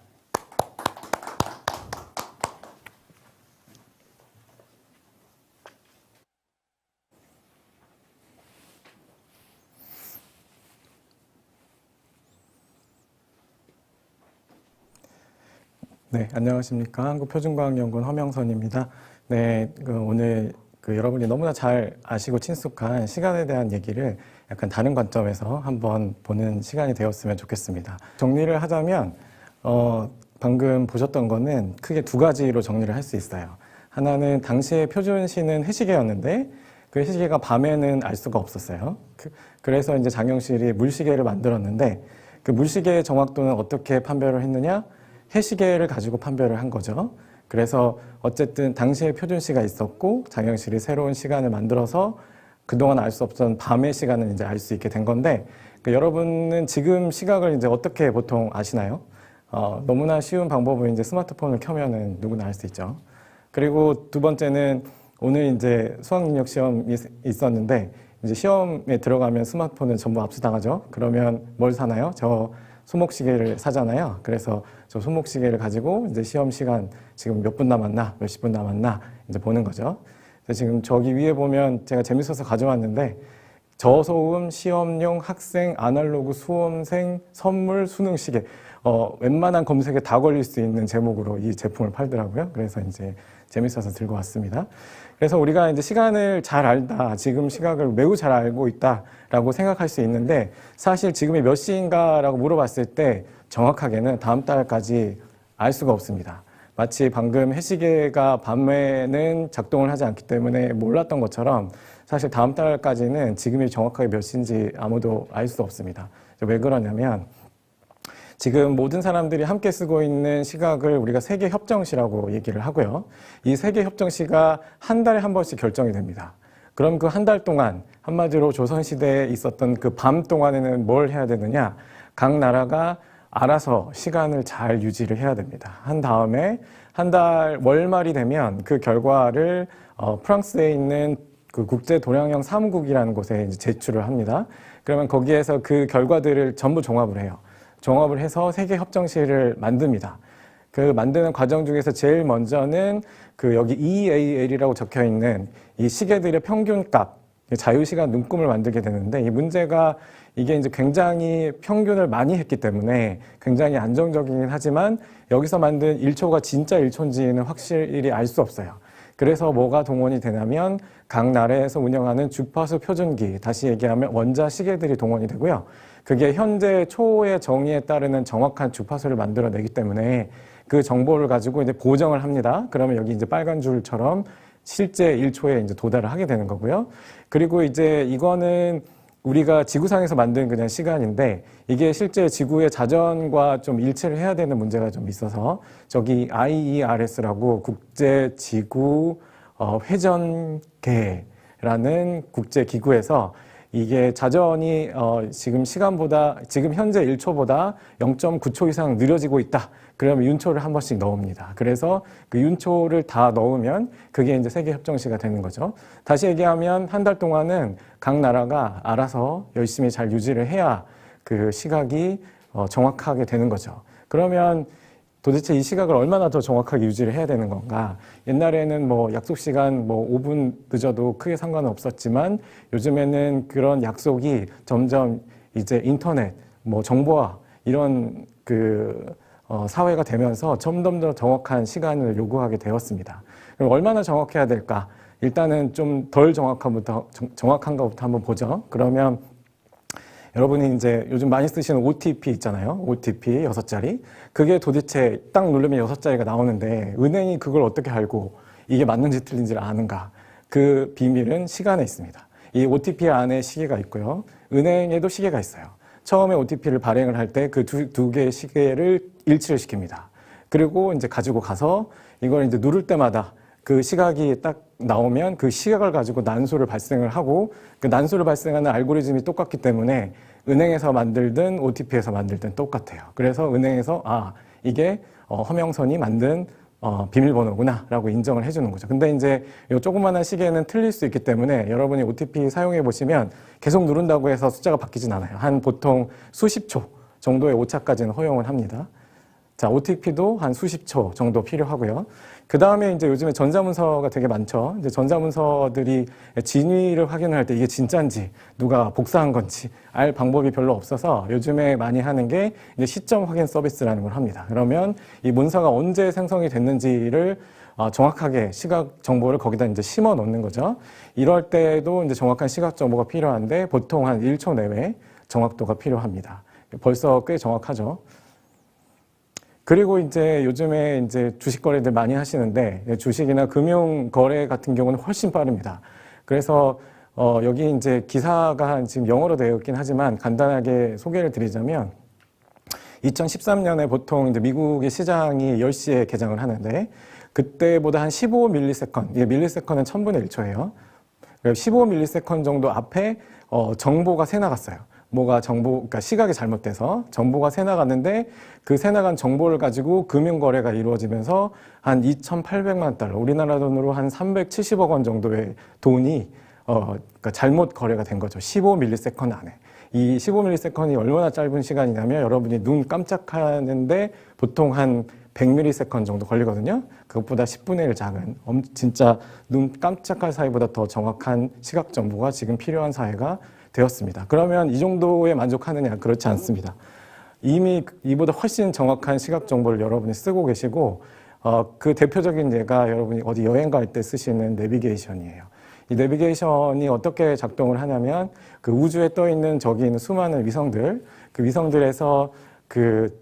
네, 안녕하십니까. 한국표준과학연구원 허명선입니다. 네, 오늘 여러분이 너무나 잘 아시고 친숙한 시간에 대한 얘기를 약간 다른 관점에서 한번 보는 시간이 되었으면 좋겠습니다. 정리를 하자면, 방금 보셨던 거는 크게 두 가지로 정리를 할 수 있어요. 하나는 당시의 표준시는 해시계였는데, 그 해시계가 밤에는 알 수가 없었어요. 그래서 이제 장영실이 물시계를 만들었는데, 그 물시계의 정확도는 어떻게 판별을 했느냐? 해시계를 가지고 판별을 한 거죠. 그래서 어쨌든 당시에 표준시가 있었고 장영실이 새로운 시간을 만들어서 그동안 알 수 없던 밤의 시간을 이제 알 수 있게 된 건데, 여러분은 지금 시각을 이제 어떻게 보통 아시나요? 너무나 쉬운 방법은 이제 스마트폰을 켜면은 누구나 알 수 있죠. 그리고 두 번째는 오늘 이제 수학능력 시험이 있었는데, 이제 시험에 들어가면 스마트폰은 전부 압수당하죠. 그러면 뭘 사나요? 저 손목시계를 사잖아요. 그래서 저 손목시계를 가지고 이제 시험 시간 지금 몇 분 남았나, 몇십 분 남았나 이제 보는 거죠. 그래서 지금 저기 위에 보면 제가 재밌어서 가져왔는데, 저소음 시험용 학생 아날로그 수험생 선물 수능 시계. 웬만한 검색에 다 걸릴 수 있는 제목으로 이 제품을 팔더라고요. 그래서 이제 재밌어서 들고 왔습니다. 그래서 우리가 이제 시간을 잘 알다, 지금 시각을 매우 잘 알고 있다라고 생각할 수 있는데, 사실 지금이 몇 시인가라고 물어봤을 때 정확하게는 다음 달까지 알 수가 없습니다. 마치 방금 해시계가 밤에는 작동을 하지 않기 때문에 몰랐던 것처럼 사실 다음 달까지는 지금이 정확하게 몇 시인지 아무도 알 수 없습니다. 왜 그러냐면 지금 모든 사람들이 함께 쓰고 있는 시각을 우리가 세계 협정시라고 얘기를 하고요. 이 세계 협정시가 한 달에 한 번씩 결정이 됩니다. 그럼 그 한 달 동안 한마디로 조선시대에 있었던 그 밤 동안에는 뭘 해야 되느냐? 각 나라가 알아서 시간을 잘 유지를 해야 됩니다. 한 다음에 한 달 월말이 되면 그 결과를 프랑스에 있는 그 국제도량형 사무국이라는 곳에 이제 제출을 합니다. 그러면 거기에서 그 결과들을 전부 종합을 해요. 종합을 해서 세계 협정시를 만듭니다. 그 만드는 과정 중에서 제일 먼저는 그 여기 EAL이라고 적혀 있는 이 시계들의 평균값, 자유시간 눈금을 만들게 되는데, 이 문제가 이게 이제 굉장히 평균을 많이 했기 때문에 굉장히 안정적이긴 하지만 여기서 만든 1초가 진짜 1초인지는 확실히 알 수 없어요. 그래서 뭐가 동원이 되냐면 각 나라에서 운영하는 주파수 표준기, 다시 얘기하면 원자 시계들이 동원이 되고요. 그게 현재 초의 정의에 따르는 정확한 주파수를 만들어내기 때문에 그 정보를 가지고 이제 보정을 합니다. 그러면 여기 이제 빨간 줄처럼 실제 1초에 이제 도달을 하게 되는 거고요. 그리고 이제 이거는 우리가 지구상에서 만든 그냥 시간인데, 이게 실제 지구의 자전과 좀 일치를 해야 되는 문제가 좀 있어서 저기 IERS라고 국제지구 회전계라는 국제기구에서 이게 자전이 지금 현재 1초보다 0.9초 이상 느려지고 있다. 그러면 윤초를 한 번씩 넣습니다. 그래서 그 윤초를 다 넣으면 그게 이제 세계 협정시가 되는 거죠. 다시 얘기하면 한 달 동안은 각 나라가 알아서 열심히 잘 유지를 해야 그 시각이 정확하게 되는 거죠. 그러면 도대체 이 시각을 얼마나 더 정확하게 유지를 해야 되는 건가? 옛날에는 뭐 약속 시간 뭐 5분 늦어도 크게 상관은 없었지만 요즘에는 그런 약속이 점점 이제 인터넷, 뭐 정보화 이런 사회가 되면서 점점 더 정확한 시간을 요구하게 되었습니다. 그럼 얼마나 정확해야 될까? 일단은 좀 덜 정확한 것부터 한번 보죠. 그러면 여러분이 이제 요즘 많이 쓰시는 OTP 있잖아요. OTP 6자리. 그게 도대체 딱 누르면 6자리가 나오는데 은행이 그걸 어떻게 알고 이게 맞는지 틀린지를 아는가? 그 비밀은 시간에 있습니다. 이 OTP 안에 시계가 있고요. 은행에도 시계가 있어요. 처음에 OTP를 발행을 할 때 그 두 개의 시계를 일치를 시킵니다. 그리고 이제 가지고 가서 이걸 이제 누를 때마다 그 시각이 딱 나오면 그 시각을 가지고 난수를 발생을 하고, 그 난수를 발생하는 알고리즘이 똑같기 때문에 은행에서 만들든 OTP에서 만들든 똑같아요. 그래서 은행에서 이게 허명선이 만든 비밀번호구나 라고 인정을 해주는 거죠. 근데 이제 이 조그마한 시계는 틀릴 수 있기 때문에 여러분이 OTP 사용해 보시면 계속 누른다고 해서 숫자가 바뀌진 않아요. 한 보통 수십 초 정도의 오차까지는 허용을 합니다. 자, OTP도 한 수십 초 정도 필요하고요. 그 다음에 이제 요즘에 전자문서가 되게 많죠. 이제 전자문서들이 진위를 확인할 때 이게 진짜인지 누가 복사한 건지 알 방법이 별로 없어서 요즘에 많이 하는 게 이제 시점 확인 서비스라는 걸 합니다. 그러면 이 문서가 언제 생성이 됐는지를 정확하게 시각 정보를 거기다 이제 심어 놓는 거죠. 이럴 때도 이제 정확한 시각 정보가 필요한데 보통 한 1초 내외 정확도가 필요합니다. 벌써 꽤 정확하죠. 그리고 이제 요즘에 이제 주식 거래들 많이 하시는데 주식이나 금융 거래 같은 경우는 훨씬 빠릅니다. 그래서 여기 이제 기사가 지금 영어로 되어 있긴 하지만 간단하게 소개를 드리자면 2013년에 보통 이제 미국의 시장이 10시에 개장을 하는데 그때보다 한 15 밀리세컨드, 이게 밀리세컨드는 1000분의 1초예요. 15ms 정도 앞에 정보가 새 나갔어요. 그러니까 시각이 잘못돼서 정보가 새 나갔는데 그 새 나간 정보를 가지고 금융거래가 이루어지면서 한 2,800만 달러, 우리나라 돈으로 한 370억 원 정도의 돈이 그러니까 잘못 거래가 된 거죠. 15ms 안에. 이 15ms이 얼마나 짧은 시간이냐면 여러분이 눈 깜짝하는데 보통 한 100ms 정도 걸리거든요. 그것보다 10분의 1 작은 진짜 눈 깜짝할 사이보다 더 정확한 시각 정보가 지금 필요한 사회가 되었습니다. 그러면 이 정도에 만족하느냐? 그렇지 않습니다. 이미 이보다 훨씬 정확한 시각 정보를 여러분이 쓰고 계시고 그 대표적인 예가 여러분이 어디 여행 갈 때 쓰시는 내비게이션이에요. 이 내비게이션이 어떻게 작동을 하냐면 그 우주에 떠 있는 저기 있는 수많은 위성들, 그 위성들에서 그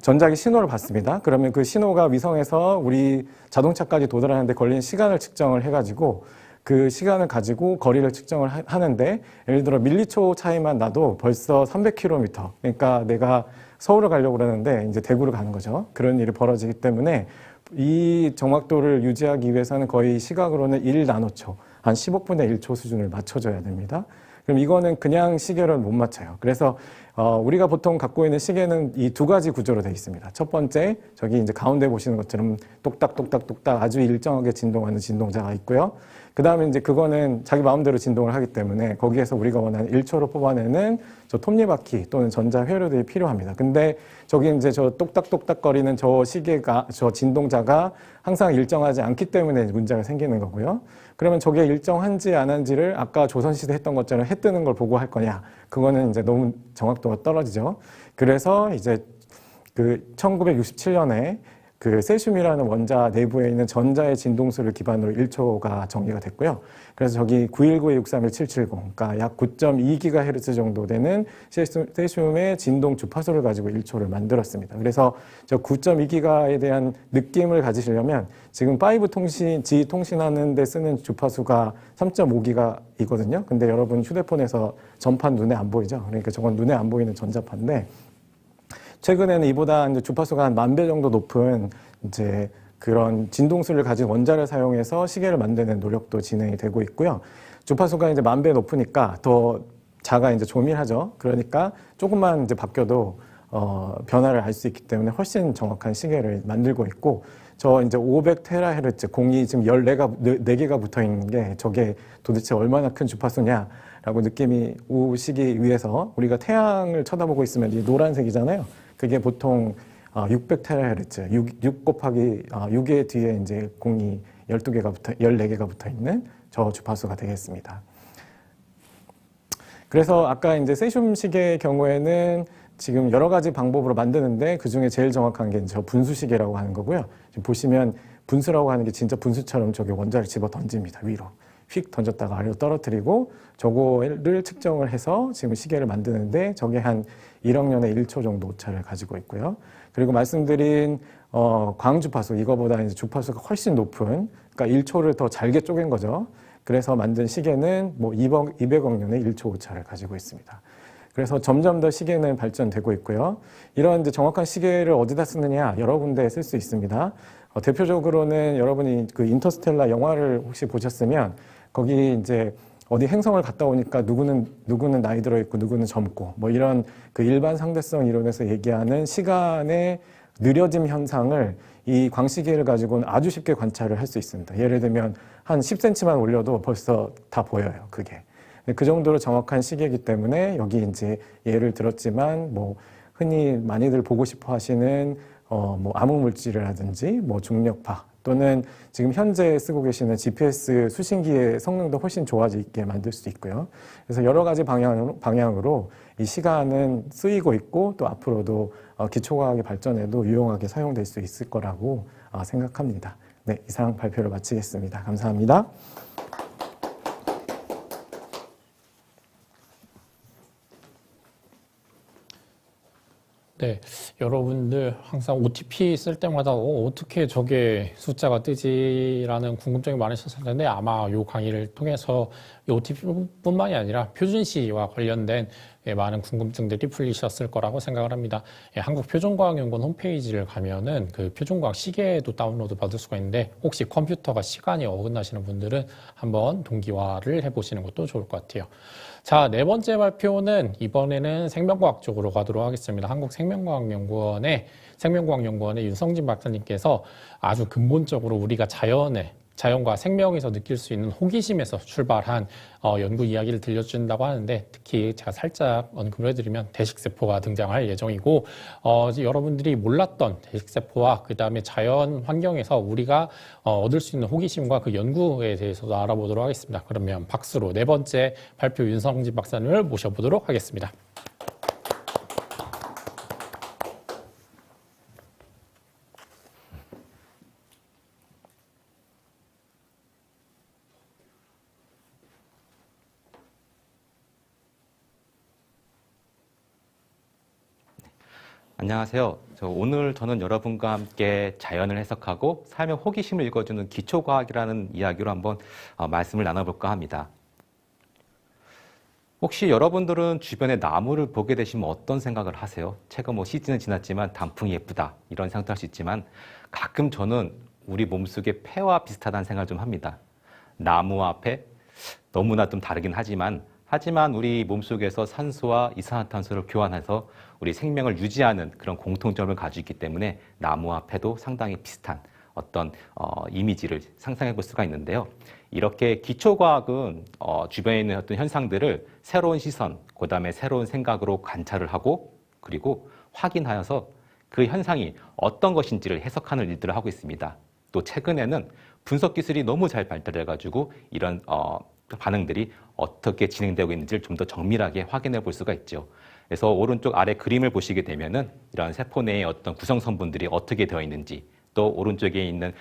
전자기 신호를 받습니다. 그러면 그 신호가 위성에서 우리 자동차까지 도달하는데 걸린 시간을 측정을 해가지고 그 시간을 가지고 거리를 측정을 하는데 예를 들어 밀리초 차이만 나도 벌써 300km. 그러니까 내가 서울을 가려고 그러는데 이제 대구를 가는 거죠. 그런 일이 벌어지기 때문에 이 정확도를 유지하기 위해서는 거의 시각으로는 1나노초, 한 10억분의 1초 수준을 맞춰줘야 됩니다. 그럼 이거는 그냥 시계를 못 맞춰요. 그래서 우리가 보통 갖고 있는 시계는 이 두 가지 구조로 되어 있습니다. 첫 번째, 저기 이제 가운데 보시는 것처럼 똑딱똑딱똑딱 아주 일정하게 진동하는 진동자가 있고요. 그 다음에 이제 그거는 자기 마음대로 진동을 하기 때문에 거기에서 우리가 원하는 1초로 뽑아내는 저 톱니바퀴 또는 전자 회로들이 필요합니다. 근데 저기 이제 저 똑딱똑딱거리는 저 시계가, 저 진동자가 항상 일정하지 않기 때문에 문제가 생기는 거고요. 그러면 저게 일정한지 안 한지를 아까 조선시대 했던 것처럼 해 뜨는 걸 보고 할 거냐. 그거는 이제 너무 정확도가 떨어지죠. 그래서 이제 그 1967년에 그 세슘이라는 원자 내부에 있는 전자의 진동수를 기반으로 1초가 정의가 됐고요. 그래서 저기 919-631-770, 그러니까 약 9.2GHz 정도 되는 세슘의 진동 주파수를 가지고 1초를 만들었습니다. 그래서 저 9.2GHz에 대한 느낌을 가지시려면 지금 5G 통신하는 데 쓰는 주파수가 3.5GHz이거든요. 근데 여러분 휴대폰에서 전판 눈에 안 보이죠? 그러니까 저건 눈에 안 보이는 전자파인데 최근에는 이보다 이제 주파수가 한 10,000배 정도 높은 이제 그런 진동수를 가진 원자를 사용해서 시계를 만드는 노력도 진행이 되고 있고요. 주파수가 이제 10,000배 높으니까 더 자가 이제 조밀하죠. 그러니까 조금만 이제 바뀌어도 변화를 알 수 있기 때문에 훨씬 정확한 시계를 만들고 있고 저 이제 500THz 공이 지금 14개가 붙어 있는 게 저게 도대체 얼마나 큰 주파수냐라고 느낌이 오시기 위해서 우리가 태양을 쳐다보고 있으면 이 노란색이잖아요. 그게 보통 600THz, 6 곱하기 6의 뒤에 이제 공이 14개가 붙어 있는 저 주파수가 되겠습니다. 그래서 아까 이제 세슘 시계의 경우에는 지금 여러 가지 방법으로 만드는데 그 중에 제일 정확한 게 저 분수 시계라고 하는 거고요. 지금 보시면 분수라고 하는 게 진짜 분수처럼 저기 원자를 집어 던집니다. 위로. 휙 던졌다가 아래로 떨어뜨리고 저거를 측정을 해서 지금 시계를 만드는데 저게 한 1억 년에 1초 정도 오차를 가지고 있고요. 그리고 말씀드린 광주파수, 이거보다 이제 주파수가 훨씬 높은, 그러니까 1초를 더 잘게 쪼갠 거죠. 그래서 만든 시계는 뭐 200억 년에 1초 오차를 가지고 있습니다. 그래서 점점 더 시계는 발전되고 있고요. 이런 이제 정확한 시계를 어디다 쓰느냐 여러 군데에 쓸 수 있습니다. 대표적으로는 여러분이 그 인터스텔라 영화를 혹시 보셨으면 거기 이제 어디 행성을 갔다 오니까 누구는 나이 들어 있고 누구는 젊고 뭐 이런 그 일반 상대성 이론에서 얘기하는 시간의 느려짐 현상을 이 광시계를 가지고는 아주 쉽게 관찰을 할 수 있습니다. 예를 들면 한 10cm만 올려도 벌써 다 보여요, 그게. 그 정도로 정확한 시계이기 때문에 여기 이제 예를 들었지만 뭐 흔히 많이들 보고 싶어 하시는 뭐 암흑물질이라든지 뭐 중력파 또는 지금 현재 쓰고 계시는 GPS 수신기의 성능도 훨씬 좋아지게 만들 수 있고요. 그래서 여러 가지 방향으로 이 시간은 쓰이고 있고 또 앞으로도 기초과학의 발전에도 유용하게 사용될 수 있을 거라고 생각합니다. 네, 이상 발표를 마치겠습니다. 감사합니다. 네, 여러분들 항상 OTP 쓸 때마다 어떻게 저게 숫자가 뜨지라는 궁금증이 많으셨을 텐데 아마 이 강의를 통해서 이 OTP뿐만이 아니라 표준시와 관련된 많은 궁금증들이 풀리셨을 거라고 생각을 합니다. 한국표준과학연구원 홈페이지를 가면은 그 표준과학 시계도 다운로드 받을 수가 있는데 혹시 컴퓨터가 시간이 어긋나시는 분들은 한번 동기화를 해보시는 것도 좋을 것 같아요. 자, 네 번째 발표는 이번에는 생명과학 쪽으로 가도록 하겠습니다. 한국생명과학연구원의 윤성진 박사님께서 아주 근본적으로 우리가 자연과 생명에서 느낄 수 있는 호기심에서 출발한 연구 이야기를 들려준다고 하는데 특히 제가 살짝 언급을 해드리면 대식세포가 등장할 예정이고 여러분들이 몰랐던 대식세포와 그 다음에 자연 환경에서 우리가 얻을 수 있는 호기심과 그 연구에 대해서도 알아보도록 하겠습니다. 그러면 박수로 네 번째 발표 윤성진 박사님을 모셔보도록 하겠습니다. 안녕하세요. 오늘 저는 여러분과 함께 자연을 해석하고 삶의 호기심을 읽어주는 기초과학이라는 이야기로 한번 말씀을 나눠볼까 합니다. 혹시 여러분들은 주변에 나무를 보게 되시면 어떤 생각을 하세요? 최근 시즌은 지났지만 단풍이 예쁘다 이런 생각도 할 수 있지만 가끔 저는 우리 몸속의 폐와 비슷하다는 생각을 좀 합니다. 나무와 폐 너무나 좀 다르긴 하지만 우리 몸속에서 산소와 이산화탄소를 교환해서 우리 생명을 유지하는 그런 공통점을 가지고 있기 때문에 나무와 폐도 상당히 비슷한 어떤 이미지를 상상해 볼 수가 있는데요. 이렇게 기초과학은 주변에 있는 어떤 현상들을 새로운 시선, 그 다음에 새로운 생각으로 관찰을 하고 그리고 확인하여서 그 현상이 어떤 것인지를 해석하는 일들을 하고 있습니다. 또 최근에는 분석 기술이 너무 잘 발달해가지고 이런 반응들이 어떻게 진행되고 있는지를 좀 더 정밀하게 확인해 볼 수가 있죠. 그래서 오른쪽 아래 그림을 보시게 되면은 이런 세포 내의 어떤 구성 성분들이 어떻게 되어 있는지 또 오른쪽에 있는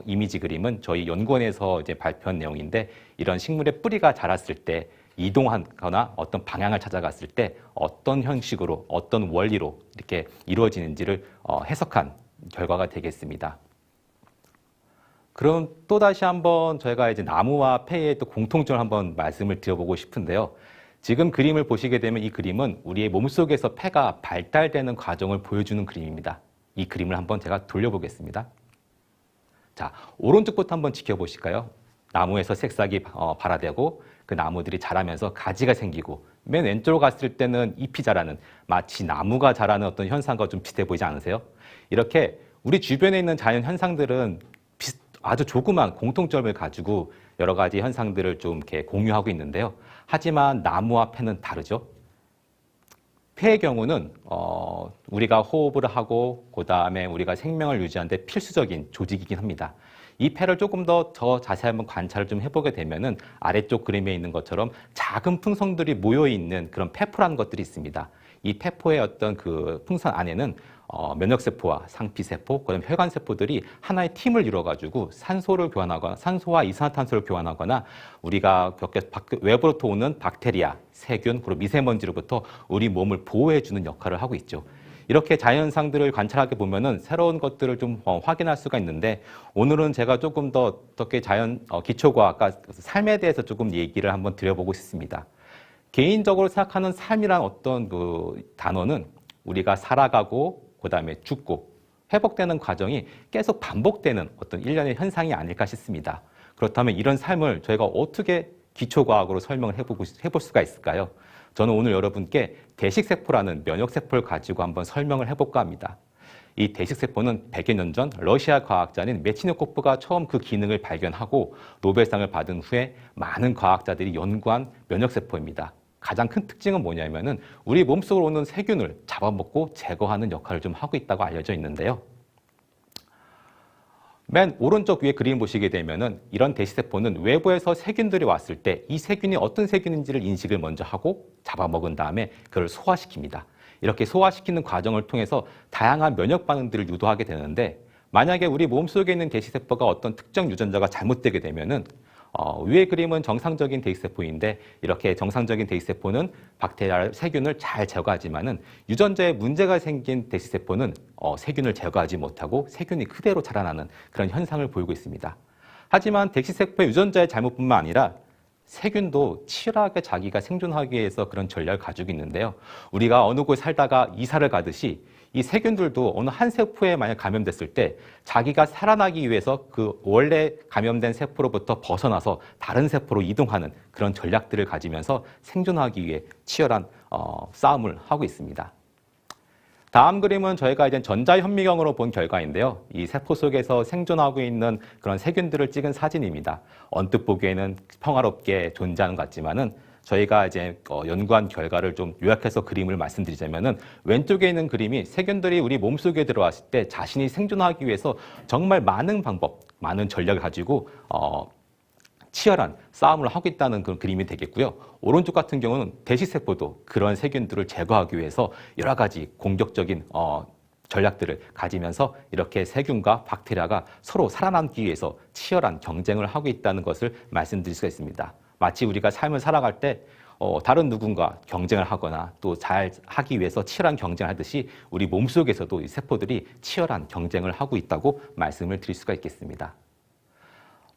이미지 그림은 저희 연구원에서 이제 발표한 내용인데 이런 식물의 뿌리가 자랐을 때 이동하거나 어떤 방향을 찾아갔을 때 어떤 형식으로 어떤 원리로 이렇게 이루어지는지를 해석한 결과가 되겠습니다. 그럼 또 다시 한번 저희가 이제 나무와 폐의 또 공통점을 한번 말씀을 드려보고 싶은데요. 지금 그림을 보시게 되면 이 그림은 우리의 몸속에서 폐가 발달되는 과정을 보여주는 그림입니다. 이 그림을 한번 제가 돌려보겠습니다. 자, 오른쪽부터 한번 지켜보실까요? 나무에서 새싹이 발화되고 그 나무들이 자라면서 가지가 생기고 맨 왼쪽으로 갔을 때는 잎이 자라는 마치 나무가 자라는 어떤 현상과 좀 비슷해 보이지 않으세요? 이렇게 우리 주변에 있는 자연 현상들은 아주 조그만 공통점을 가지고 여러 가지 현상들을 좀 이렇게 공유하고 있는데요. 하지만 나무와 폐는 다르죠. 폐의 경우는 우리가 호흡을 하고 그 다음에 우리가 생명을 유지하는 데 필수적인 조직이긴 합니다. 이 폐를 조금 더 자세히 한번 관찰을 좀 해보게 되면은 아래쪽 그림에 있는 것처럼 작은 풍선들이 모여 있는 그런 폐포라는 것들이 있습니다. 이 폐포의 어떤 그 풍선 안에는 면역세포와 상피세포, 그다음 혈관세포들이 하나의 팀을 이루어가지고 산소를 교환하거나 산소와 이산화탄소를 교환하거나 우리가 외부로부터 오는 박테리아, 세균, 그리고 미세먼지로부터 우리 몸을 보호해주는 역할을 하고 있죠. 이렇게 자연현상들을 관찰하게 보면은 새로운 것들을 좀 확인할 수가 있는데 오늘은 제가 조금 더 어떻게 기초과학과 삶에 대해서 조금 얘기를 한번 드려보고 싶습니다. 개인적으로 생각하는 삶이란 어떤 그 단어는 우리가 살아가고 그다음에 죽고 회복되는 과정이 계속 반복되는 어떤 일련의 현상이 아닐까 싶습니다. 그렇다면 이런 삶을 저희가 어떻게 기초과학으로 설명을 해볼 수가 있을까요? 저는 오늘 여러분께 대식세포라는 면역세포를 가지고 한번 설명을 해볼까 합니다. 이 대식세포는 100여 년 전 러시아 과학자인 메치니코프가 처음 그 기능을 발견하고 노벨상을 받은 후에 많은 과학자들이 연구한 면역세포입니다. 가장 큰 특징은 뭐냐면은 우리 몸속으로 오는 세균을 잡아먹고 제거하는 역할을 좀 하고 있다고 알려져 있는데요. 맨 오른쪽 위에 그림 보시게 되면은 이런 대식세포는 외부에서 세균들이 왔을 때 이 세균이 어떤 세균인지를 인식을 먼저 하고 잡아먹은 다음에 그걸 소화시킵니다. 이렇게 소화시키는 과정을 통해서 다양한 면역 반응들을 유도하게 되는데 만약에 우리 몸속에 있는 대식세포가 어떤 특정 유전자가 잘못되게 되면은 위의 그림은 정상적인 대익세포인데 이렇게 정상적인 대익세포는 박테리아 세균을 잘 제거하지만은 유전자에 문제가 생긴 대식세포는 세균을 제거하지 못하고 세균이 그대로 자라나는 그런 현상을 보이고 있습니다. 하지만 대식세포의 유전자의 잘못뿐만 아니라 세균도 치열하게 자기가 생존하기 위해서 그런 전략을 가지고 있는데요. 우리가 어느 곳에 살다가 이사를 가듯이 이 세균들도 어느 한 세포에 만약 감염됐을 때 자기가 살아나기 위해서 그 원래 감염된 세포로부터 벗어나서 다른 세포로 이동하는 그런 전략들을 가지면서 생존하기 위해 치열한 싸움을 하고 있습니다. 다음 그림은 저희가 이제 전자현미경으로 본 결과인데요. 이 세포 속에서 생존하고 있는 그런 세균들을 찍은 사진입니다. 언뜻 보기에는 평화롭게 존재하는 것 같지만은 저희가 이제 연구한 결과를 좀 요약해서 그림을 말씀드리자면은 왼쪽에 있는 그림이 세균들이 우리 몸속에 들어왔을 때 자신이 생존하기 위해서 정말 많은 방법, 많은 전략을 가지고 치열한 싸움을 하고 있다는 그런 그림이 되겠고요. 오른쪽 같은 경우는 대식세포도 그런 세균들을 제거하기 위해서 여러 가지 공격적인 전략들을 가지면서 이렇게 세균과 박테리아가 서로 살아남기 위해서 치열한 경쟁을 하고 있다는 것을 말씀드릴 수가 있습니다. 마치 우리가 삶을 살아갈 때 다른 누군가 경쟁을 하거나 또 잘 하기 위해서 치열한 경쟁을 하듯이 우리 몸속에서도 이 세포들이 치열한 경쟁을 하고 있다고 말씀을 드릴 수가 있겠습니다.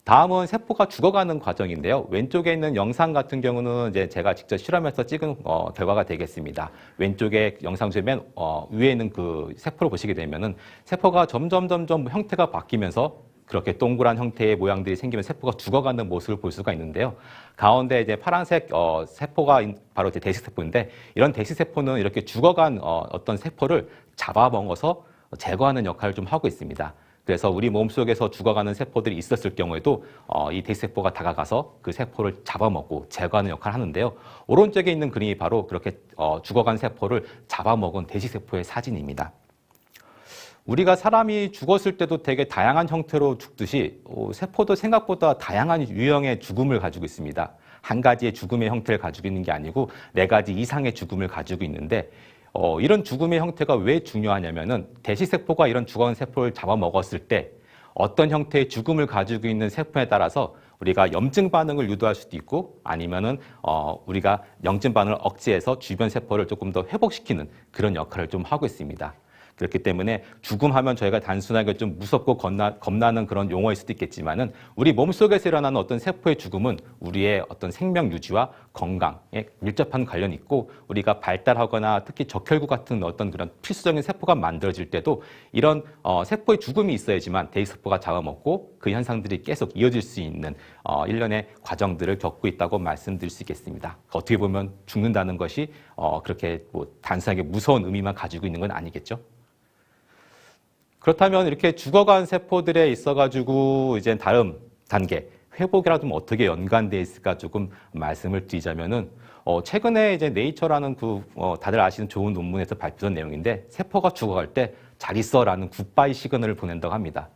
다음은 세포가 죽어가는 과정인데요. 왼쪽에 있는 영상 같은 경우는 이제 제가 직접 실험해서 찍은 결과가 되겠습니다. 왼쪽에 영상 중에 맨 위에 있는 그 세포를 보시게 되면은 세포가 점점 형태가 바뀌면서 그렇게 동그란 형태의 모양들이 생기면 세포가 죽어가는 모습을 볼 수가 있는데요. 가운데 이제 파란색 세포가 바로 이제 대식세포인데 이런 대식세포는 이렇게 죽어간 어떤 세포를 잡아먹어서 제거하는 역할을 좀 하고 있습니다. 그래서 우리 몸속에서 죽어가는 세포들이 있었을 경우에도 이 대식세포가 다가가서 그 세포를 잡아먹고 제거하는 역할을 하는데요. 오른쪽에 있는 그림이 바로 그렇게 죽어간 세포를 잡아먹은 대식세포의 사진입니다. 우리가 사람이 죽었을 때도 되게 다양한 형태로 죽듯이 세포도 생각보다 다양한 유형의 죽음을 가지고 있습니다. 한 가지의 죽음의 형태를 가지고 있는 게 아니고 4가지 이상의 죽음을 가지고 있는데 이런 죽음의 형태가 왜 중요하냐면은 대식세포가 이런 죽어간 세포를 잡아먹었을 때 어떤 형태의 죽음을 가지고 있는 세포에 따라서 우리가 염증 반응을 유도할 수도 있고 아니면은 우리가 염증 반응을 억제해서 주변 세포를 조금 더 회복시키는 그런 역할을 좀 하고 있습니다. 그렇기 때문에 죽음하면 저희가 단순하게 좀 무섭고 겁나는 그런 용어일 수도 있겠지만은 우리 몸속에서 일어나는 어떤 세포의 죽음은 우리의 어떤 생명 유지와 건강에 밀접한 관련이 있고 우리가 발달하거나 특히 적혈구 같은 어떤 그런 필수적인 세포가 만들어질 때도 이런 세포의 죽음이 있어야지만 대식세포가 잡아먹고 그 현상들이 계속 이어질 수 있는 일련의 과정들을 겪고 있다고 말씀드릴 수 있겠습니다. 어떻게 보면 죽는다는 것이 그렇게 뭐 단순하게 무서운 의미만 가지고 있는 건 아니겠죠. 그렇다면 이렇게 죽어간 세포들에 있어가지고 이제 다음 단계 회복이랑 좀 어떻게 연관돼 있을까 조금 말씀을 드리자면은 최근에 이제 네이처라는 다들 아시는 좋은 논문에서 발표된 내용인데 세포가 죽어갈 때 잘 있어라는 굿바이 시그널을 보낸다고 합니다.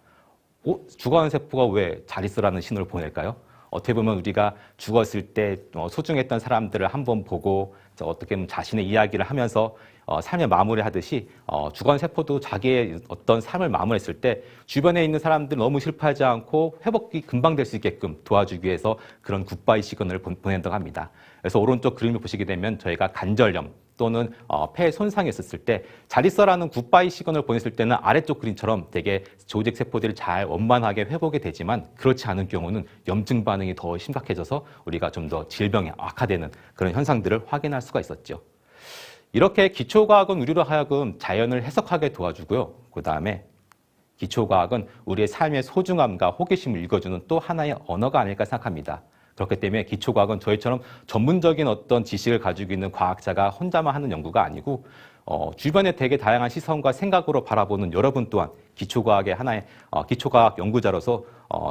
죽어가는 세포가 왜 잘 있어라는 신호를 보낼까요? 어떻게 보면 우리가 죽었을 때 소중했던 사람들을 한번 보고 어떻게 보면 자신의 이야기를 하면서 삶의 마무리를 하듯이 죽어간 세포도 자기의 어떤 삶을 마무리했을 때 주변에 있는 사람들 너무 슬퍼하지 않고 회복이 금방 될 수 있게끔 도와주기 위해서 그런 굿바이 시그널을 보낸다고 합니다. 그래서 오른쪽 그림을 보시게 되면 저희가 관절염 또는 폐 손상이 있었을 때 잘 있어라는 굿바이 시그널을 보냈을 때는 아래쪽 그림처럼 되게 조직 세포들이 잘 원만하게 회복이 되지만 그렇지 않은 경우는 염증 반응이 더 심각해져서 우리가 좀 더 질병이 악화되는 그런 현상들을 확인할 수가 있었죠. 이렇게 기초과학은 우리로 하여금 자연을 해석하게 도와주고요. 그 다음에 기초과학은 우리의 삶의 소중함과 호기심을 읽어주는 또 하나의 언어가 아닐까 생각합니다. 그렇기 때문에 기초과학은 저희처럼 전문적인 어떤 지식을 가지고 있는 과학자가 혼자만 하는 연구가 아니고 주변에 되게 다양한 시선과 생각으로 바라보는 여러분 또한 기초과학의 하나의 기초과학 연구자로서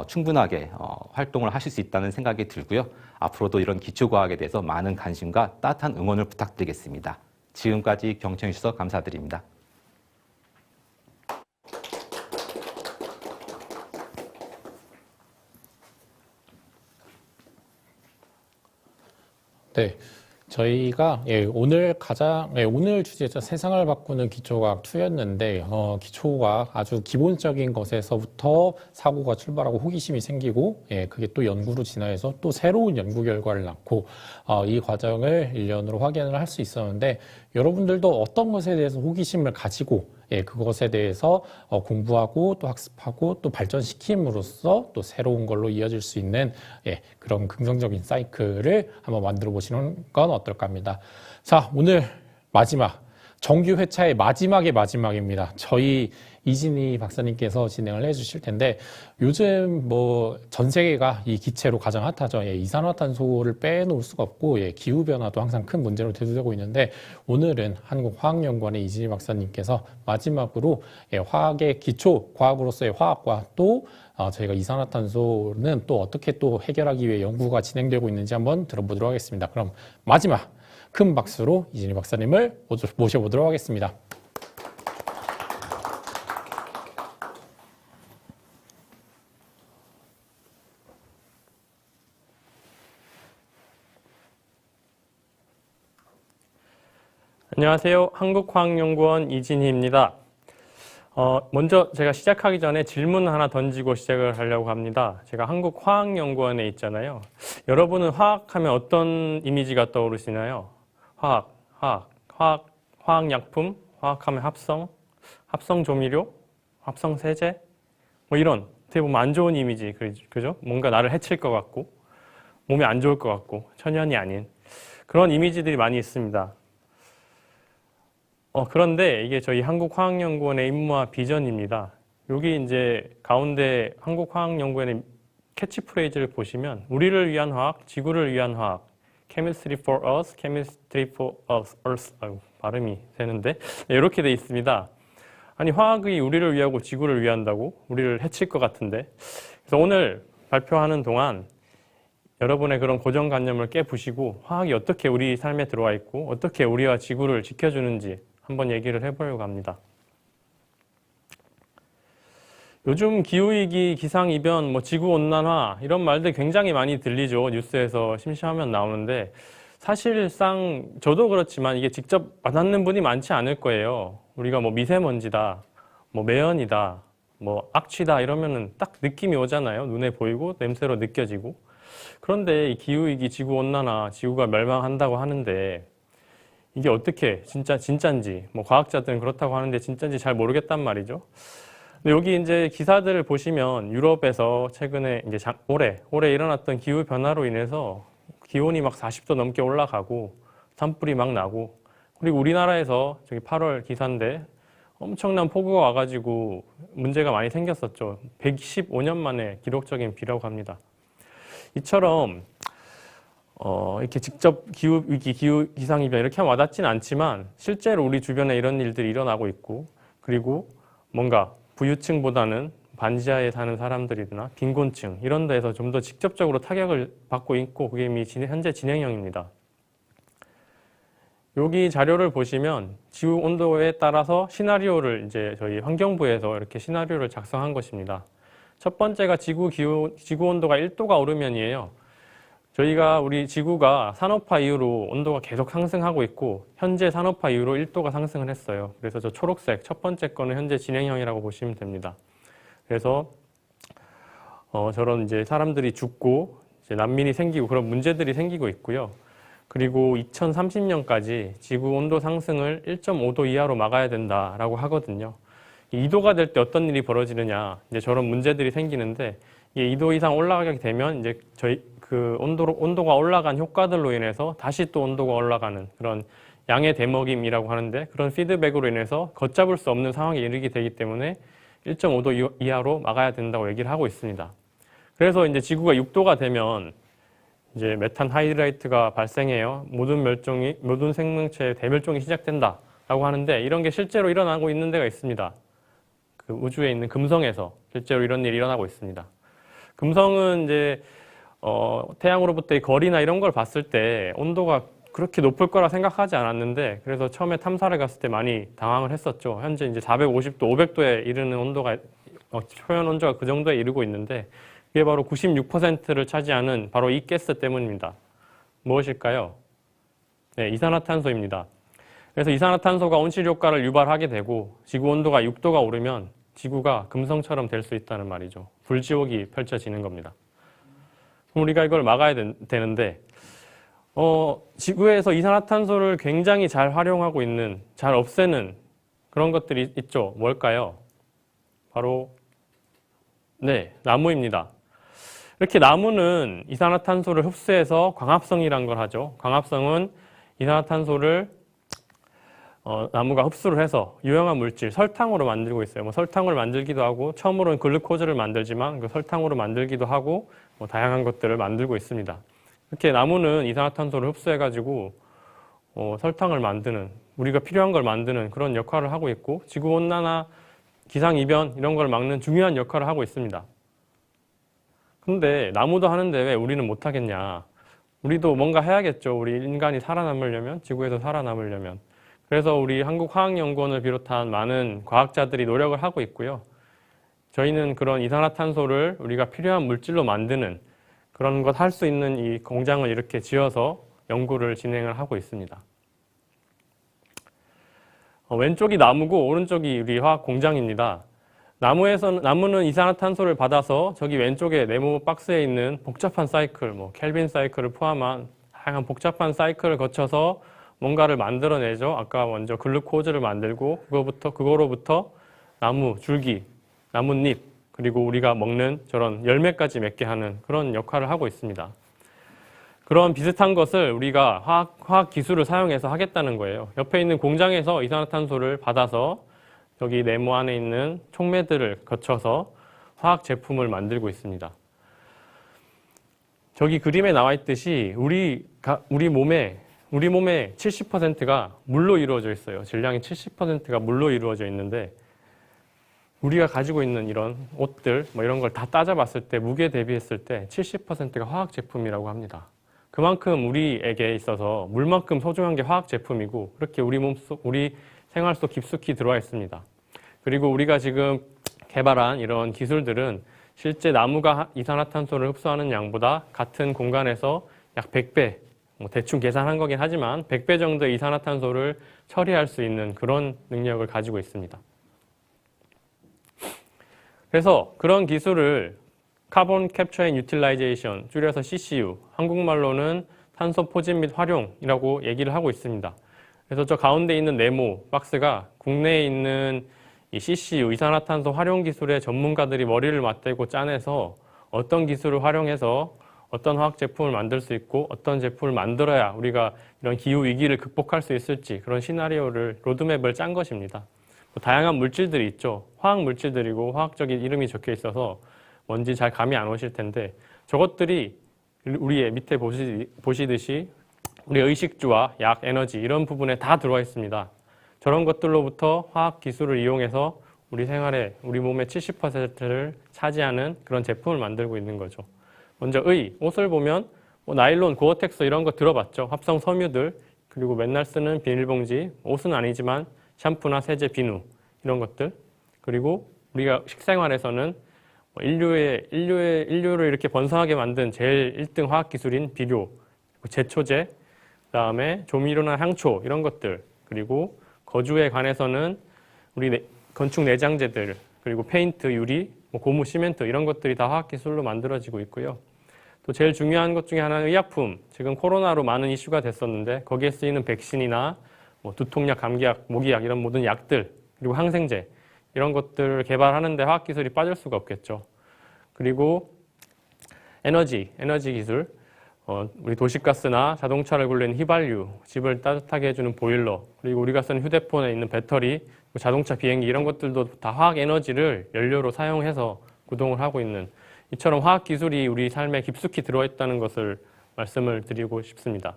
충분하게 활동을 하실 수 있다는 생각이 들고요. 앞으로도 이런 기초과학에 대해서 많은 관심과 따뜻한 응원을 부탁드리겠습니다. 지금까지 경청해 주셔서 감사드립니다. 네, 저희가 오늘 주제죠. 세상을 바꾸는 기초과학 2였는데 기초과학 아주 기본적인 것에서부터 사고가 출발하고 호기심이 생기고 그게 또 연구로 진화해서 또 새로운 연구 결과를 낳고 이 과정을 1년으로 확인을 할 수 있었는데 여러분들도 어떤 것에 대해서 호기심을 가지고 그것에 대해서 공부하고 또 학습하고 또 발전시킴으로써 또 새로운 걸로 이어질 수 있는 그런 긍정적인 사이클을 한번 만들어 보시는 건 어떨까 합니다. 자, 오늘 마지막 정규 회차의 마지막의 마지막입니다. 저희 이진희 박사님께서 진행을 해주실 텐데 요즘 뭐 전 세계가 이 기체로 가장 핫하죠. 이산화탄소를 빼놓을 수가 없고 기후 변화도 항상 큰 문제로 대두되고 있는데 오늘은 한국화학연구원의 이진희 박사님께서 마지막으로 화학의 기초 과학으로서의 화학과 또 저희가 이산화탄소는 또 어떻게 또 해결하기 위해 연구가 진행되고 있는지 한번 들어보도록 하겠습니다. 그럼 마지막 큰 박수로 이진희 박사님을 모셔보도록 하겠습니다. 안녕하세요. 한국화학연구원 이진희입니다. 먼저 제가 시작하기 전에 질문 하나 던지고 시작을 하려고 합니다. 제가 한국화학연구원에 있잖아요. 여러분은 화학하면 어떤 이미지가 떠오르시나요? 화학약품, 화학하면 합성 조미료, 합성 세제, 뭐 이런 어떻게 보면 안 좋은 이미지, 그죠? 뭔가 나를 해칠 것 같고, 몸에 안 좋을 것 같고, 천연이 아닌 그런 이미지들이 많이 있습니다. 그런데 이게 저희 한국화학연구원의 임무와 비전입니다. 여기 이제 가운데 한국화학연구원의 캐치프레이즈를 보시면 우리를 위한 화학, 지구를 위한 화학, Chemistry for us, Chemistry for us, Earth. 발음이 되는데 이렇게 돼 있습니다. 아니 화학이 우리를 위하고 지구를 위한다고? 우리를 해칠 것 같은데. 그래서 오늘 발표하는 동안 여러분의 그런 고정관념을 깨부시고 화학이 어떻게 우리 삶에 들어와 있고 어떻게 우리와 지구를 지켜주는지 한번 얘기를 해보려고 합니다. 요즘 기후위기, 기상이변, 뭐 지구온난화 이런 말들 굉장히 많이 들리죠. 뉴스에서 심심하면 나오는데 사실상 저도 그렇지만 이게 직접 와닿는 분이 많지 않을 거예요. 우리가 뭐 미세먼지다, 뭐 매연이다, 뭐 악취다 이러면은 딱 느낌이 오잖아요. 눈에 보이고 냄새로 느껴지고. 그런데 이 기후위기, 지구온난화, 지구가 멸망한다고 하는데 이게 어떻게 진짠지 뭐 과학자들은 그렇다고 하는데 진짠지 잘 모르겠단 말이죠. 근데 여기 이제 기사들을 보시면 유럽에서 최근에 이제 올해 일어났던 기후 변화로 인해서 기온이 막 40도 넘게 올라가고 산불이 막 나고 그리고 우리나라에서 저기 8월 기사인데 엄청난 폭우가 와가지고 문제가 많이 생겼었죠. 115년 만에 기록적인 비라고 합니다. 이처럼 이렇게 직접 기후위기, 기상이변 이렇게 와닿지는 않지만 실제로 우리 주변에 이런 일들이 일어나고 있고 그리고 뭔가 부유층보다는 반지하에 사는 사람들이나 빈곤층 이런 데에서 좀 더 직접적으로 타격을 받고 있고 그게 이미 현재 진행형입니다. 여기 자료를 보시면 지구 온도에 따라서 시나리오를 이제 저희 환경부에서 이렇게 시나리오를 작성한 것입니다. 첫 번째가 지구 온도가 1도가 오르면이에요. 저희가 우리 지구가 산업화 이후로 온도가 계속 상승하고 있고 현재 산업화 이후로 1도가 상승을 했어요. 그래서 저 초록색 첫 번째 거는 현재 진행형이라고 보시면 됩니다. 그래서 저런 이제 사람들이 죽고 이제 난민이 생기고 그런 문제들이 생기고 있고요. 그리고 2030년까지 지구 온도 상승을 1.5도 이하로 막아야 된다라고 하거든요. 2도가 될 때 어떤 일이 벌어지느냐 이제 저런 문제들이 생기는데 이게 2도 이상 올라가게 되면 이제 저희 그 온도가 올라간 효과들로 인해서 다시 또 온도가 올라가는 그런 양의 대먹임이라고 하는데 그런 피드백으로 인해서 걷잡을 수 없는 상황에 이르게 되기 때문에 1.5도 이하로 막아야 된다고 얘기를 하고 있습니다. 그래서 이제 지구가 6도가 되면 이제 메탄 하이드라이트가 발생해요. 모든 생명체의 대멸종이 시작된다라고 하는데 이런 게 실제로 일어나고 있는 데가 있습니다. 그 우주에 있는 금성에서 실제로 이런 일이 일어나고 있습니다. 금성은 이제 태양으로부터의 거리나 이런 걸 봤을 때 온도가 그렇게 높을 거라 생각하지 않았는데 그래서 처음에 탐사를 갔을 때 많이 당황을 했었죠. 현재 이제 450도, 500도에 이르는 온도가 표현 온도가 그 정도에 이르고 있는데 그게 바로 96%를 차지하는 바로 이 가스 때문입니다. 무엇일까요? 네, 이산화탄소입니다. 그래서 이산화탄소가 온실 효과를 유발하게 되고 지구 온도가 6도가 오르면 지구가 금성처럼 될 수 있다는 말이죠. 불지옥이 펼쳐지는 겁니다. 그럼 우리가 이걸 막아야 되는데 지구에서 이산화탄소를 굉장히 잘 활용하고 있는, 잘 없애는 그런 것들이 있죠. 뭘까요? 바로 네, 나무입니다. 이렇게 나무는 이산화탄소를 흡수해서 광합성이라는 걸 하죠. 광합성은 이산화탄소를 나무가 흡수를 해서 유용한 물질, 설탕으로 만들고 있어요. 뭐 설탕을 만들기도 하고 처음으로는 글루코즈를 만들지만 그 설탕으로 만들기도 하고 뭐 다양한 것들을 만들고 있습니다. 이렇게 나무는 이산화탄소를 흡수해가지고 설탕을 만드는, 우리가 필요한 걸 만드는 그런 역할을 하고 있고 지구온난화, 기상이변 이런 걸 막는 중요한 역할을 하고 있습니다. 근데 나무도 하는데 왜 우리는 못하겠냐. 우리도 뭔가 해야겠죠. 우리 인간이 살아남으려면, 지구에서 살아남으려면. 그래서 우리 한국화학연구원을 비롯한 많은 과학자들이 노력을 하고 있고요. 저희는 그런 이산화탄소를 우리가 필요한 물질로 만드는 그런 것 할 수 있는 이 공장을 이렇게 지어서 연구를 진행을 하고 있습니다. 왼쪽이 나무고 오른쪽이 우리 화학 공장입니다. 나무는 이산화탄소를 받아서 저기 왼쪽에 네모 박스에 있는 복잡한 사이클, 뭐 켈빈 사이클을 포함한 다양한 복잡한 사이클을 거쳐서 뭔가를 만들어내죠. 아까 먼저 글루코즈를 만들고 그거로부터 나무 줄기, 나뭇잎, 그리고 우리가 먹는 저런 열매까지 맺게 하는 그런 역할을 하고 있습니다. 그런 비슷한 것을 우리가 화학 기술을 사용해서 하겠다는 거예요. 옆에 있는 공장에서 이산화탄소를 받아서 여기 네모 안에 있는 촉매들을 거쳐서 화학 제품을 만들고 있습니다. 저기 그림에 나와 있듯이 우리 몸의 70%가 물로 이루어져 있어요. 질량의 70%가 물로 이루어져 있는데 우리가 가지고 있는 이런 옷들 뭐 이런 걸 다 따져봤을 때 무게 대비했을 때 70%가 화학 제품이라고 합니다. 그만큼 우리에게 있어서 물만큼 소중한 게 화학 제품이고 그렇게 우리 생활 속 깊숙이 들어와 있습니다. 그리고 우리가 지금 개발한 이런 기술들은 실제 나무가 이산화탄소를 흡수하는 양보다 같은 공간에서 약 100배, 뭐 대충 계산한 거긴 하지만 100배 정도의 이산화탄소를 처리할 수 있는 그런 능력을 가지고 있습니다. 그래서 그런 기술을 카본 캡처 앤 유틸라이제이션, 줄여서 CCU, 한국말로는 탄소 포집 및 활용이라고 얘기를 하고 있습니다. 그래서 저 가운데 있는 네모 박스가 국내에 있는 이 CCU, 이산화탄소 활용 기술의 전문가들이 머리를 맞대고 짜내서 어떤 기술을 활용해서 어떤 화학 제품을 만들 수 있고 어떤 제품을 만들어야 우리가 이런 기후 위기를 극복할 수 있을지 그런 시나리오를, 로드맵을 짠 것입니다. 다양한 물질들이 있죠. 화학 물질들이고 화학적인 이름이 적혀 있어서 뭔지 잘 감이 안 오실 텐데 저것들이 우리의 밑에 보시듯이 우리 의식주와 약, 에너지 이런 부분에 다 들어와 있습니다. 저런 것들로부터 화학 기술을 이용해서 우리 생활에, 우리 몸의 70%를 차지하는 그런 제품을 만들고 있는 거죠. 먼저 옷을 보면 뭐 나일론, 고어텍스 이런 거 들어봤죠. 합성 섬유들, 그리고 맨날 쓰는 비닐봉지, 옷은 아니지만 샴푸나 세제, 비누 이런 것들, 그리고 우리가 식생활에서는 인류를 이렇게 번성하게 만든 제일 1등 화학 기술인 비료, 제초제, 그다음에 조미료나 향초 이런 것들, 그리고 거주에 관해서는 우리 건축 내장재들, 그리고 페인트, 유리, 고무, 시멘트 이런 것들이 다 화학 기술로 만들어지고 있고요. 또 제일 중요한 것 중에 하나는 의약품. 지금 코로나로 많은 이슈가 됐었는데 거기에 쓰이는 백신이나 두통약, 감기약, 모기약 이런 모든 약들, 그리고 항생제 이런 것들을 개발하는데 화학 기술이 빠질 수가 없겠죠. 그리고 에너지 기술, 우리 도시가스나 자동차를 굴리는 휘발유, 집을 따뜻하게 해주는 보일러, 그리고 우리가 쓰는 휴대폰에 있는 배터리, 자동차, 비행기 이런 것들도 다 화학 에너지를 연료로 사용해서 구동을 하고 있는, 이처럼 화학 기술이 우리 삶에 깊숙이 들어있다는 것을 말씀을 드리고 싶습니다.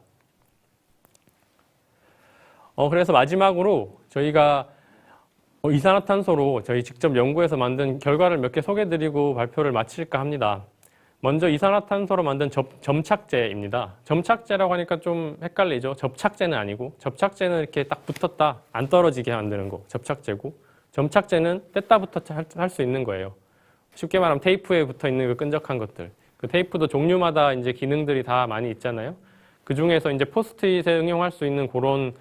그래서 마지막으로 저희가 이산화탄소로 저희 직접 연구해서 만든 결과를 몇 개 소개해드리고 발표를 마칠까 합니다. 먼저 이산화탄소로 만든 점착제입니다. 점착제라고 하니까 좀 헷갈리죠. 접착제는 아니고, 접착제는 이렇게 딱 붙었다 안 떨어지게 만드는 거 접착제고, 점착제는 뗐다 붙었다 할 수 있는 거예요. 쉽게 말하면 테이프에 붙어 있는 그 끈적한 것들. 그 테이프도 종류마다 이제 기능들이 다 많이 있잖아요. 그 중에서 이제 포스트잇에 응용할 수 있는 그런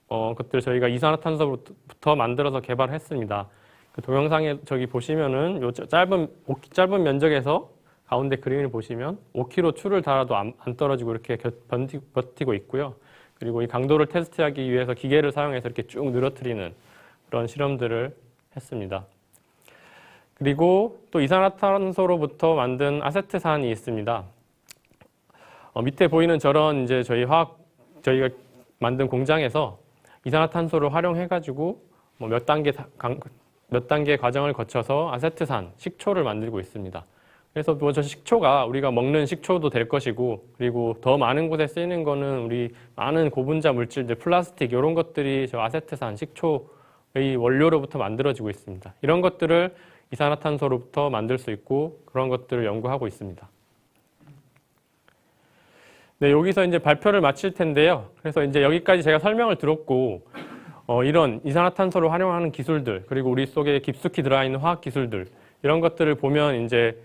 것들 저희가 이산화탄소부터 만들어서 개발했습니다. 그 동영상에 저기 보시면은 요 짧은 면적에서 가운데 그림을 보시면 5km 추를 달아도 안 떨어지고 이렇게 버티고 있고요. 그리고 이 강도를 테스트하기 위해서 기계를 사용해서 이렇게 쭉 늘어뜨리는 그런 실험들을 했습니다. 그리고 또 이산화탄소로부터 만든 아세트산이 있습니다. 밑에 보이는 저런 이제 저희가 만든 공장에서 이산화탄소를 활용해가지고 뭐 몇 단계 과정을 거쳐서 아세트산, 식초를 만들고 있습니다. 그래서 뭐 저 식초가 우리가 먹는 식초도 될 것이고, 그리고 더 많은 곳에 쓰이는 거는 우리 많은 고분자 물질들, 플라스틱 이런 것들이 저 아세트산, 식초의 원료로부터 만들어지고 있습니다. 이런 것들을 이산화탄소로부터 만들 수 있고 그런 것들을 연구하고 있습니다. 네, 여기서 이제 발표를 마칠 텐데요. 그래서 이제 여기까지 제가 설명을 들었고, 이런 이산화탄소를 활용하는 기술들, 그리고 우리 속에 깊숙이 들어있는 화학 기술들, 이런 것들을 보면 이제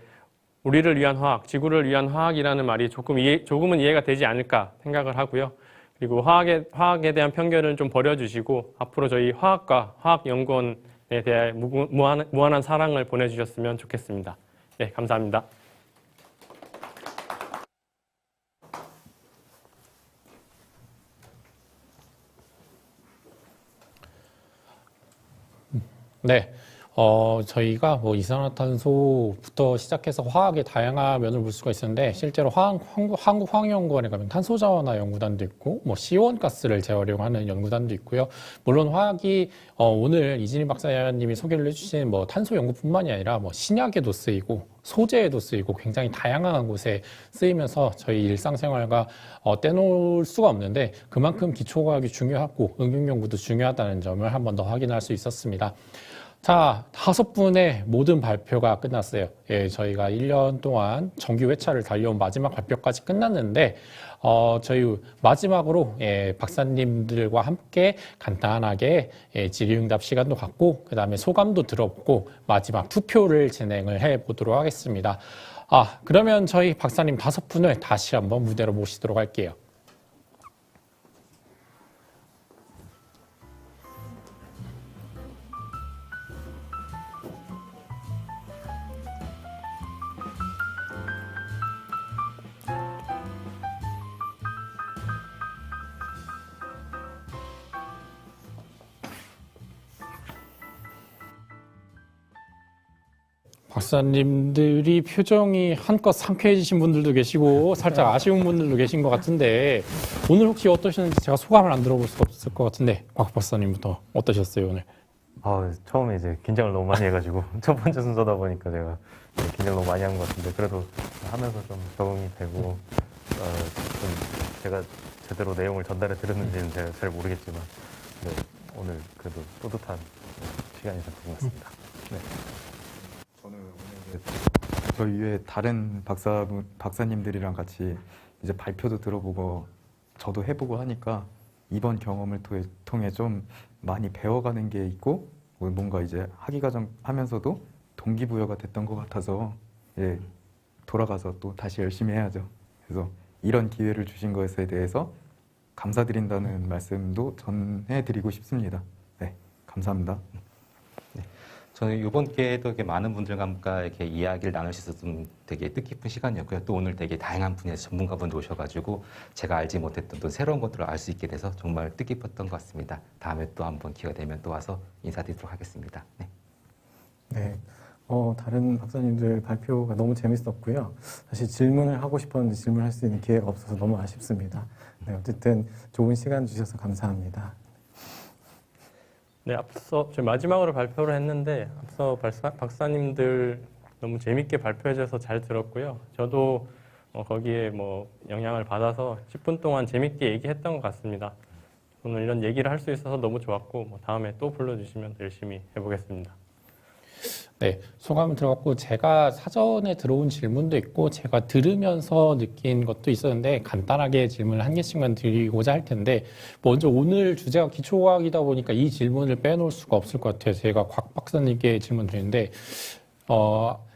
우리를 위한 화학, 지구를 위한 화학이라는 말이 조금은 이해가 되지 않을까 생각을 하고요. 그리고 화학에 대한 편견을 좀 버려주시고, 앞으로 저희 화학과 화학연구원에 대해 무한한 사랑을 보내주셨으면 좋겠습니다. 네, 감사합니다. 네. 저희가 뭐 이산화탄소부터 시작해서 화학의 다양한 면을 볼 수가 있었는데, 실제로 한국화학연구원에 가면 탄소자원화 연구단도 있고, 뭐 시원가스를 재활용하는 연구단도 있고요. 물론 화학이 오늘 이진희 박사님이 소개를 해주신 뭐 탄소 연구뿐만이 아니라 뭐 신약에도 쓰이고 소재에도 쓰이고 굉장히 다양한 곳에 쓰이면서 저희 일상생활과 떼놓을 수가 없는데, 그만큼 기초과학이 중요하고 응용연구도 중요하다는 점을 한 번 더 확인할 수 있었습니다. 자, 5분의 모든 발표가 끝났어요. 예, 저희가 1년 동안 정규 회차를 달려온 마지막 발표까지 끝났는데, 저희 마지막으로 박사님들과 함께 간단하게 질의응답 시간도 갖고, 그 다음에 소감도 들어보고 마지막 투표를 진행을 해보도록 하겠습니다. 그러면 저희 박사님 5분을 다시 한번 무대로 모시도록 할게요. 박사님들이 표정이 한껏 상쾌해지신 분들도 계시고 살짝 아쉬운 분들도 계신 것 같은데, 오늘 혹시 어떠셨는지 제가 소감을 안 들어볼 수가 없을 것 같은데, 박 박사님부터 어떠셨어요 오늘? 처음에 이제 긴장을 너무 많이 해가지고 첫 번째 순서다 보니까 제가 긴장 너무 많이 한 것 같은데, 그래도 하면서 좀 적응이 되고 좀 제가 제대로 내용을 전달해 드렸는지는 제가 잘 모르겠지만, 네, 오늘 그래도 뿌듯한 시간이 됐던 것 같습니다. 네. 저는 오늘 저희 위에 다른 박사님들이랑 같이 이제 발표도 들어보고 저도 해보고 하니까 이번 경험을 통해 좀 많이 배워가는 게 있고, 뭔가 이제 학위과정 하면서도 동기부여가 됐던 것 같아서, 예, 돌아가서 또 다시 열심히 해야죠. 그래서 이런 기회를 주신 것에 대해서 감사드린다는 말씀도 전해드리고 싶습니다. 네, 감사합니다. 저는 이번 기회에도 이렇게 많은 분들과 함께 이렇게 이야기를 나눌 수 있어서 좀 되게 뜻깊은 시간이었고요. 또 오늘 되게 다양한 분야에서 전문가분들 오셔가지고 제가 알지 못했던 또 새로운 것들을 알 수 있게 돼서 정말 뜻깊었던 것 같습니다. 다음에 또 한번 기회가 되면 또 와서 인사드리도록 하겠습니다. 네. 네. 다른 박사님들 발표가 너무 재밌었고요. 사실 질문을 하고 싶었는데 질문할 수 있는 기회가 없어서 너무 아쉽습니다. 네, 어쨌든 좋은 시간 주셔서 감사합니다. 네, 앞서 저희 마지막으로 발표를 했는데, 앞서 박사님들 너무 재밌게 발표해 줘서 잘 들었고요. 저도 거기에 뭐 영향을 받아서 10분 동안 재밌게 얘기했던 것 같습니다. 오늘 이런 얘기를 할 수 있어서 너무 좋았고, 뭐 다음에 또 불러주시면 열심히 해보겠습니다. 네, 소감을 들어갔고, 제가 사전에 들어온 질문도 있고 제가 들으면서 느낀 것도 있었는데, 간단하게 질문을 한 개씩만 드리고자 할 텐데, 먼저 오늘 주제가 기초과학이다 보니까 이 질문을 빼놓을 수가 없을 것 같아요. 제가 곽 박사님께 질문 드리는데,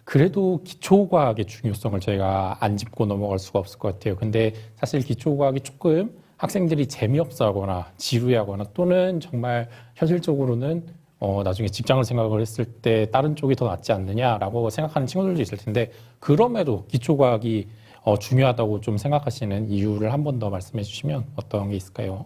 그래도 기초과학의 중요성을 저희가 안 짚고 넘어갈 수가 없을 것 같아요. 근데 사실 기초과학이 조금 학생들이 재미없어 하거나 지루해하거나 또는 정말 현실적으로는 나중에 직장을 생각을 했을 때 다른 쪽이 더 낫지 않느냐라고 생각하는 친구들도 있을 텐데 그럼에도 기초과학이 중요하다고 좀 생각하시는 이유를 한 번 더 말씀해 주시면 어떤 게 있을까요?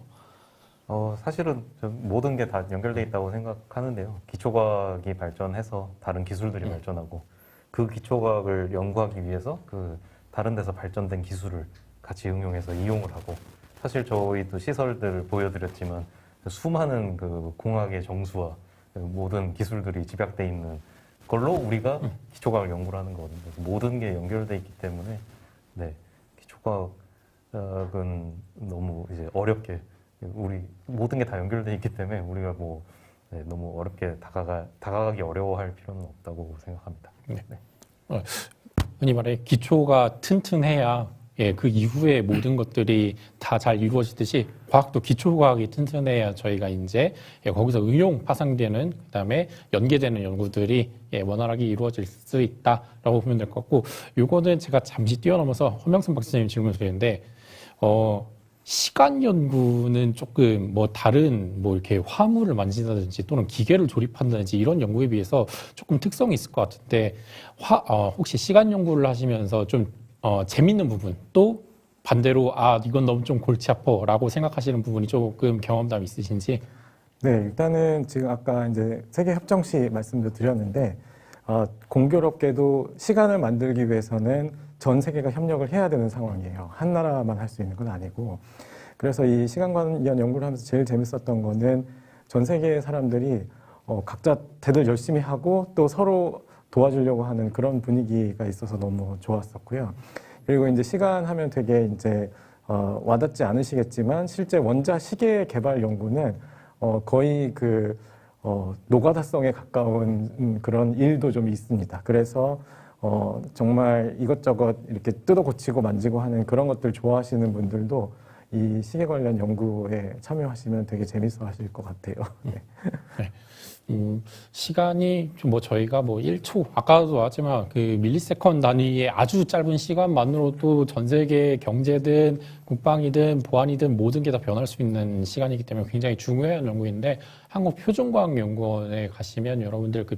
사실은 모든 게 다 연결돼 있다고 생각하는데요. 기초과학이 발전해서 다른 기술들이 발전하고 그 기초과학을 연구하기 위해서 그 다른 데서 발전된 기술을 같이 응용해서 이용을 하고 사실 저희도 시설들을 보여드렸지만 수많은 그 공학의 정수와 그 모든 기술들이 집약돼 있는 걸로 우리가 기초과학을 연구를 하는 거거든요. 그래서 모든 게 연결돼 있기 때문에 네, 기초과학은 너무 이제 어렵게 우리 모든 게 다 연결돼 있기 때문에 우리가 뭐 너무 어렵게 다가가기 어려워할 필요는 없다고 생각합니다. 네. 흔히 말해 기초가 튼튼해야 그 이후에 모든 것들이 다 잘 이루어지듯이 과학도 기초과학이 튼튼해야 저희가 이제 거기서 응용 파생되는 그다음에 연계되는 연구들이 원활하게 이루어질 수 있다라고 보면 될 것 같고 요거는 제가 잠시 뛰어넘어서 허명승 박사님 질문을 드리는데 시간 연구는 조금 뭐 다른 뭐 이렇게 화물을 만진다든지 또는 기계를 조립한다든지 이런 연구에 비해서 조금 특성이 있을 것 같은데 혹시 시간 연구를 하시면서 좀 재밌는 부분 또 반대로 이건 너무 좀 골치 아파라고 생각하시는 부분이 조금 경험담 있으신지? 네, 일단은 지금 아까 이제 세계 협정시 말씀도 드렸는데 공교롭게도 시간을 만들기 위해서는 전 세계가 협력을 해야 되는 상황이에요. 한 나라만 할 수 있는 건 아니고. 그래서 이 시간 관련 연구를 하면서 제일 재밌었던 거는 전 세계의 사람들이 각자 대들 열심히 하고 또 서로 도와주려고 하는 그런 분위기가 있어서 너무 좋았었고요. 그리고 이제 시간 하면 되게 이제 와닿지 않으시겠지만 실제 원자 시계 개발 연구는 거의 그 노가다성에 가까운 그런 일도 좀 있습니다. 그래서 정말 이것저것 이렇게 뜯어 고치고 만지고 하는 그런 것들 좋아하시는 분들도 이 시계 관련 연구에 참여하시면 되게 재밌어 하실 것 같아요. 네. 네. 시간이 뭐 저희가 뭐 1초, 아까도 하지만 그 밀리세컨 단위의 아주 짧은 시간만으로도 전 세계 경제든 국방이든 보안이든 모든 게 다 변할 수 있는 시간이기 때문에 굉장히 중요한 연구인데 한국표준과학연구원에 가시면 여러분들 그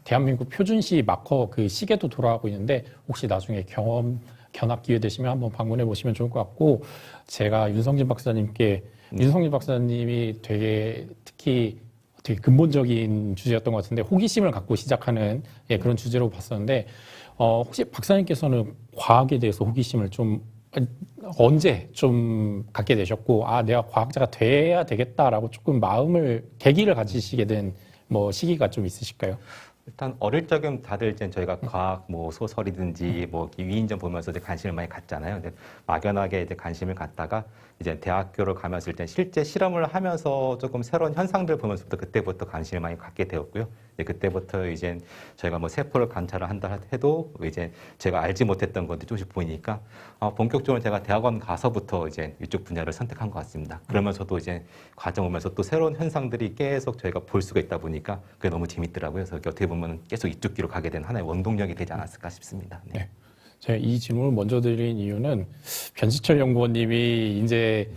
대한민국 표준시 마커 그 시계도 돌아가고 있는데 혹시 나중에 견학 기회 되시면 한번 방문해 보시면 좋을 것 같고 제가 윤성진 박사님이 되게 근본적인 주제였던 것 같은데 호기심을 갖고 시작하는 그런 주제로 봤었는데 혹시 박사님께서는 과학에 대해서 호기심을 좀 언제 좀 갖게 되셨고 내가 과학자가 돼야 되겠다라고 조금 계기를 가지시게 된 뭐 시기가 좀 있으실까요? 일단 어릴 적엔 다들 이제 저희가 과학 뭐 소설이든지 뭐 위인전 보면서 이제 관심을 많이 갖잖아요. 근데 막연하게 이제 관심을 갖다가 이제 대학교를 가면서 일단 실제 실험을 하면서 조금 새로운 현상들 보면서부터 그때부터 관심을 많이 갖게 되었고요. 이제 그때부터 이제 저희가 뭐 세포를 관찰을 한다 해도 이제 제가 알지 못했던 것들이 조금씩 보이니까 본격적으로 제가 대학원 가서부터 이제 이쪽 분야를 선택한 것 같습니다. 그러면서도 이제 과정 오면서 또 새로운 현상들이 계속 저희가 볼 수가 있다 보니까 그게 너무 재밌더라고요. 그래서 어떻게 보면 계속 이쪽 길로 가게 된 하나의 원동력이 되지 않았을까 싶습니다. 네. 제가 이 질문을 먼저 드린 이유는 변지철 연구원님이 이제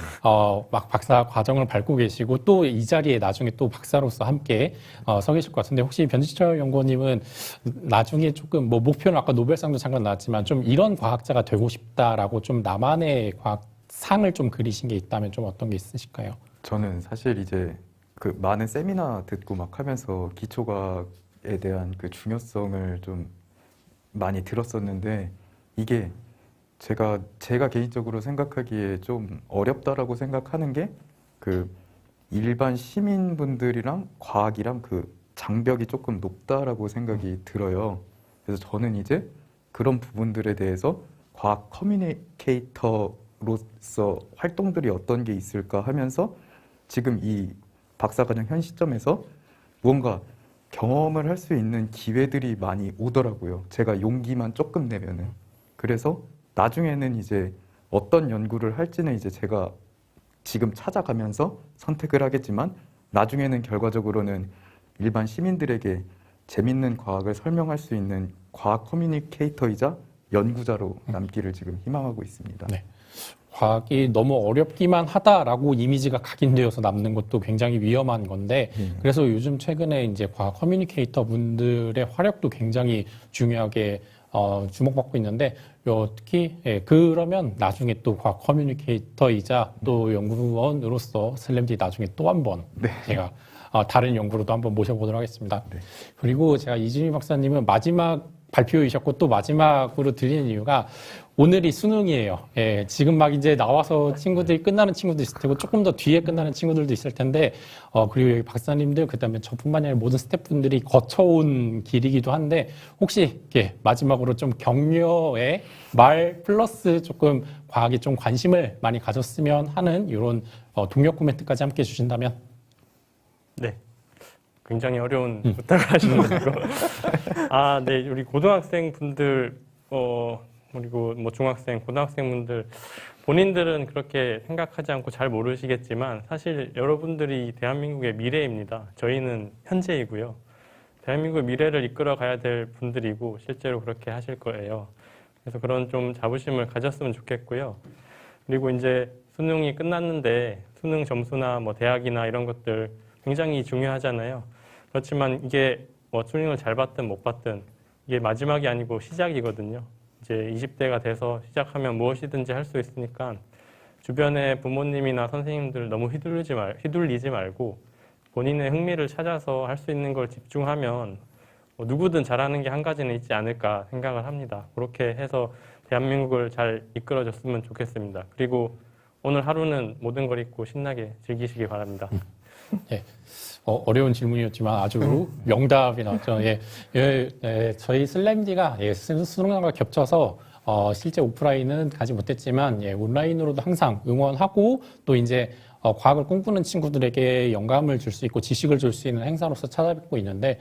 막 박사 과정을 밟고 계시고 또 이 자리에 나중에 또 박사로서 함께 서 계실 것 같은데 혹시 변지철 연구원님은 나중에 조금 뭐 목표는 아까 노벨상도 잠깐 나왔지만 좀 이런 과학자가 되고 싶다라고 좀 나만의 과학상을 좀 그리신 게 있다면 좀 어떤 게 있으실까요? 저는 사실 이제 그 많은 세미나 듣고 막 하면서 기초과학에 대한 그 중요성을 좀 많이 들었었는데 이게 제가 개인적으로 생각하기에 좀 어렵다라고 생각하는 게 그 일반 시민분들이랑 과학이랑 그 장벽이 조금 높다라고 생각이 들어요. 그래서 저는 이제 그런 부분들에 대해서 과학 커뮤니케이터로서 활동들이 어떤 게 있을까 하면서 지금 이 박사과정 현 시점에서 무언가 경험을 할 수 있는 기회들이 많이 오더라고요. 제가 용기만 조금 내면은. 그래서 나중에는 이제 어떤 연구를 할지는 이제 제가 지금 찾아가면서 선택을 하겠지만 나중에는 결과적으로는 일반 시민들에게 재밌는 과학을 설명할 수 있는 과학 커뮤니케이터이자 연구자로 남기를 지금 희망하고 있습니다. 네. 과학이 너무 어렵기만 하다라고 이미지가 각인되어서 남는 것도 굉장히 위험한 건데 그래서 요즘 최근에 이제 과학 커뮤니케이터 분들의 활약도 굉장히 중요하게 주목받고 있는데 특히 그러면 나중에 또 과학 커뮤니케이터이자 또 연구원으로서 슬램디 나중에 또 한 번 제가 다른 연구로도 한번 모셔보도록 하겠습니다. 그리고 제가 이진희 박사님은 마지막 발표이셨고 또 마지막으로 드리는 이유가 오늘이 수능이에요. 예, 지금 막 이제 나와서 친구들이 끝나는 친구도 있을 테고 조금 더 뒤에 끝나는 친구들도 있을 텐데 그리고 여기 박사님들 그다음에 저뿐만이 아니라 모든 스태프분들이 거쳐온 길이기도 한데 혹시 이렇게 마지막으로 좀 격려의 말 플러스 조금 과학에 좀 관심을 많이 가졌으면 하는 이런 동력 코멘트까지 함께 해주신다면. 네. 굉장히 어려운 부탁을 하시는데요. 네. 우리 고등학생 분들, 그리고 뭐 중학생, 고등학생 분들, 본인들은 그렇게 생각하지 않고 잘 모르시겠지만 사실 여러분들이 대한민국의 미래입니다. 저희는 현재이고요. 대한민국의 미래를 이끌어 가야 될 분들이고 실제로 그렇게 하실 거예요. 그래서 그런 좀 자부심을 가졌으면 좋겠고요. 그리고 이제 수능이 끝났는데 수능 점수나 뭐 대학이나 이런 것들 굉장히 중요하잖아요. 그렇지만 이게 뭐 수능을 잘 봤든 못 봤든 이게 마지막이 아니고 시작이거든요. 이제 20대가 돼서 시작하면 무엇이든지 할 수 있으니까 주변의 부모님이나 선생님들 너무 휘둘리지 말고 본인의 흥미를 찾아서 할 수 있는 걸 집중하면 뭐 누구든 잘하는 게 한 가지는 있지 않을까 생각을 합니다. 그렇게 해서 대한민국을 잘 이끌어줬으면 좋겠습니다. 그리고 오늘 하루는 모든 걸 잊고 신나게 즐기시기 바랍니다. 예. 어려운 질문이었지만 아주 명답이 나왔죠. 저희 슬램디가 수능과 겹쳐서 실제 오프라인은 가지 못했지만 온라인으로도 항상 응원하고 또 이제 과학을 꿈꾸는 친구들에게 영감을 줄 수 있고 지식을 줄 수 있는 행사로서 찾아뵙고 있는데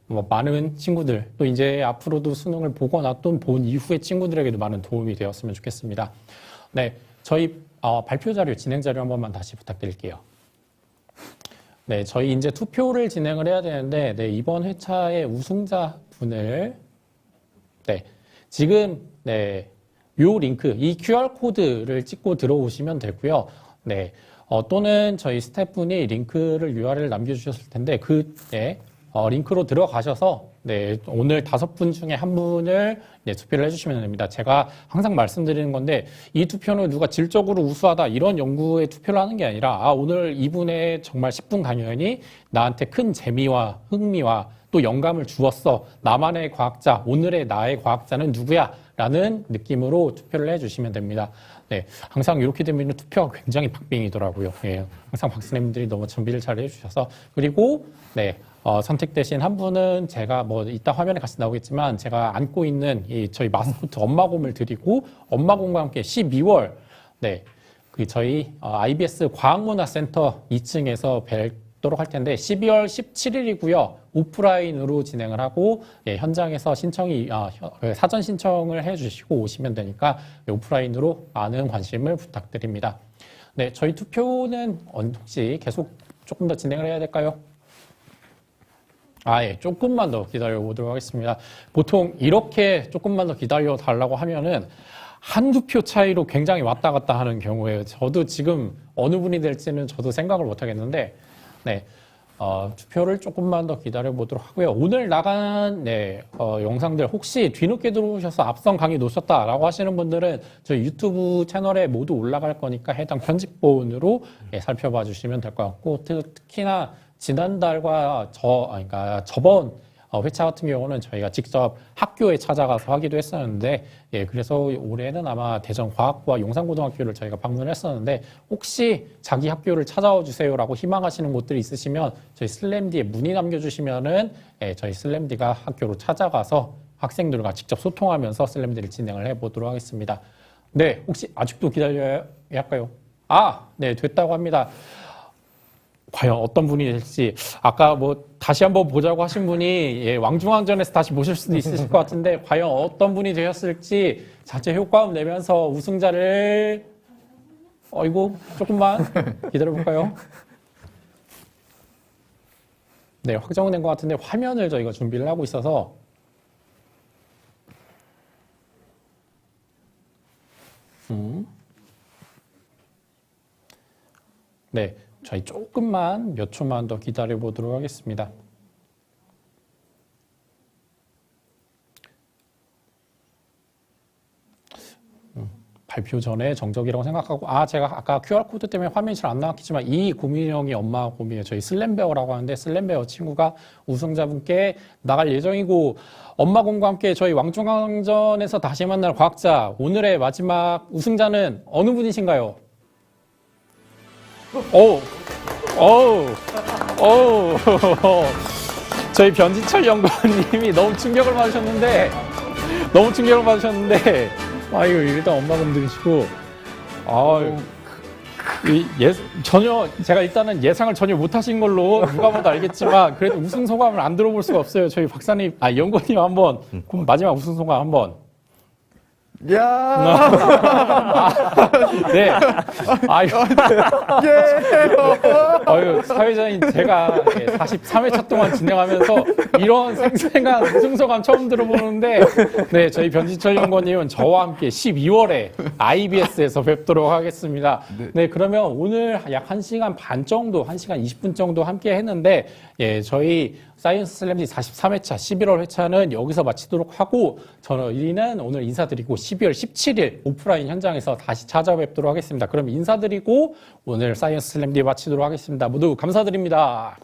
뭐 많은 친구들 또 이제 앞으로도 수능을 보거나 또 본 이후의 친구들에게도 많은 도움이 되었으면 좋겠습니다. 네, 저희 발표 자료, 진행 자료 한 번만 다시 부탁드릴게요. 네, 저희 이제 투표를 진행을 해야 되는데, 이번 회차의 우승자분을, 지금, 요 링크, 이 QR코드를 찍고 들어오시면 되고요. 또는 저희 스태프분이 링크를 URL을 남겨주셨을 텐데, 링크로 들어가셔서, 오늘 5분 중에 한 분을 투표를 해주시면 됩니다. 제가 항상 말씀드리는 건데, 이 투표는 누가 질적으로 우수하다, 이런 연구에 투표를 하는 게 아니라, 오늘 이분의 정말 10분 강연이 나한테 큰 재미와 흥미와 또 영감을 주었어. 나만의 과학자, 오늘의 나의 과학자는 누구야? 라는 느낌으로 투표를 해주시면 됩니다. 항상 이렇게 되면 투표가 굉장히 박빙이더라고요. 항상 박사님들이 너무 준비를 잘 해주셔서. 그리고, 선택되신 한 분은 제가 뭐 이따 화면에 같이 나오겠지만 제가 안고 있는 이 저희 마스코트 엄마곰을 드리고 엄마곰과 함께 12월 저희 IBS 과학문화센터 2층에서 뵙도록 할 텐데 12월 17일이고요. 오프라인으로 진행을 하고 현장에서 사전 신청을 해주시고 오시면 되니까 오프라인으로 많은 관심을 부탁드립니다. 저희 투표는 혹시 계속 조금 더 진행을 해야 될까요? 조금만 더 기다려 보도록 하겠습니다. 보통 이렇게 조금만 더 기다려 달라고 하면은 한두 표 차이로 굉장히 왔다 갔다 하는 경우에요. 저도 지금 어느 분이 될지는 저도 생각을 못 하겠는데, 투표를 조금만 더 기다려 보도록 하고요. 오늘 나간, 영상들 혹시 뒤늦게 들어오셔서 앞선 강의 놓쳤다라고 하시는 분들은 저희 유튜브 채널에 모두 올라갈 거니까 해당 편집본으로 살펴봐 주시면 될 것 같고, 특히나 지난달과 저번 회차 같은 경우는 저희가 직접 학교에 찾아가서 하기도 했었는데, 그래서 올해는 아마 대전과학부와 용산고등학교를 저희가 방문했었는데, 혹시 자기 학교를 찾아와 주세요라고 희망하시는 곳들이 있으시면 저희 슬램디에 문의 남겨주시면은 저희 슬램디가 학교로 찾아가서 학생들과 직접 소통하면서 슬램디를 진행을 해보도록 하겠습니다. 혹시 아직도 기다려야 할까요? 됐다고 합니다. 과연 어떤 분이 될지 아까 뭐 다시 한번 보자고 하신 분이 왕중왕전에서 다시 보실 수도 있으실 것 같은데 과연 어떤 분이 되셨을지 자체 효과음 내면서 우승자를 조금만 기다려볼까요? 네, 확정된 것 같은데 화면을 저희가 준비를 하고 있어서 네, 저희 조금만 몇 초만 더 기다려 보도록 하겠습니다. 발표 전에 정적이라고 생각하고 제가 아까 QR코드 때문에 화면이 잘 안 나왔겠지만 이 고민형이 엄마 고민이에요. 저희 슬램베어라고 하는데 슬램베어 친구가 우승자분께 나갈 예정이고 엄마곰과 함께 저희 왕중왕전에서 다시 만날 과학자 오늘의 마지막 우승자는 어느 분이신가요? 저희 변진철 연구원님이 너무 충격을 받으셨는데 이거 일단 엄마곰 들으시고 전혀 제가 일단은 예상을 전혀 못하신 걸로 누가 봐도 알겠지만 그래도 우승 소감을 안 들어볼 수가 없어요. 저희 박사님, 연구원님 한번 그럼 마지막 우승 소감 한번. 야! 네. 사회자인 제가 43회차 동안 진행하면서 이런 생생한 우승 소감 처음 들어보는데, 네, 저희 변진철 연구원님은 저와 함께 12월에 IBS에서 뵙도록 하겠습니다. 네, 그러면 오늘 약 1시간 반 정도, 1시간 20분 정도 함께 했는데, 예, 저희 사이언스 슬램디 43회차 11월 회차는 여기서 마치도록 하고 저희는 오늘 인사드리고 12월 17일 오프라인 현장에서 다시 찾아뵙도록 하겠습니다. 그럼 인사드리고 오늘 사이언스 슬램디 마치도록 하겠습니다. 모두 감사드립니다.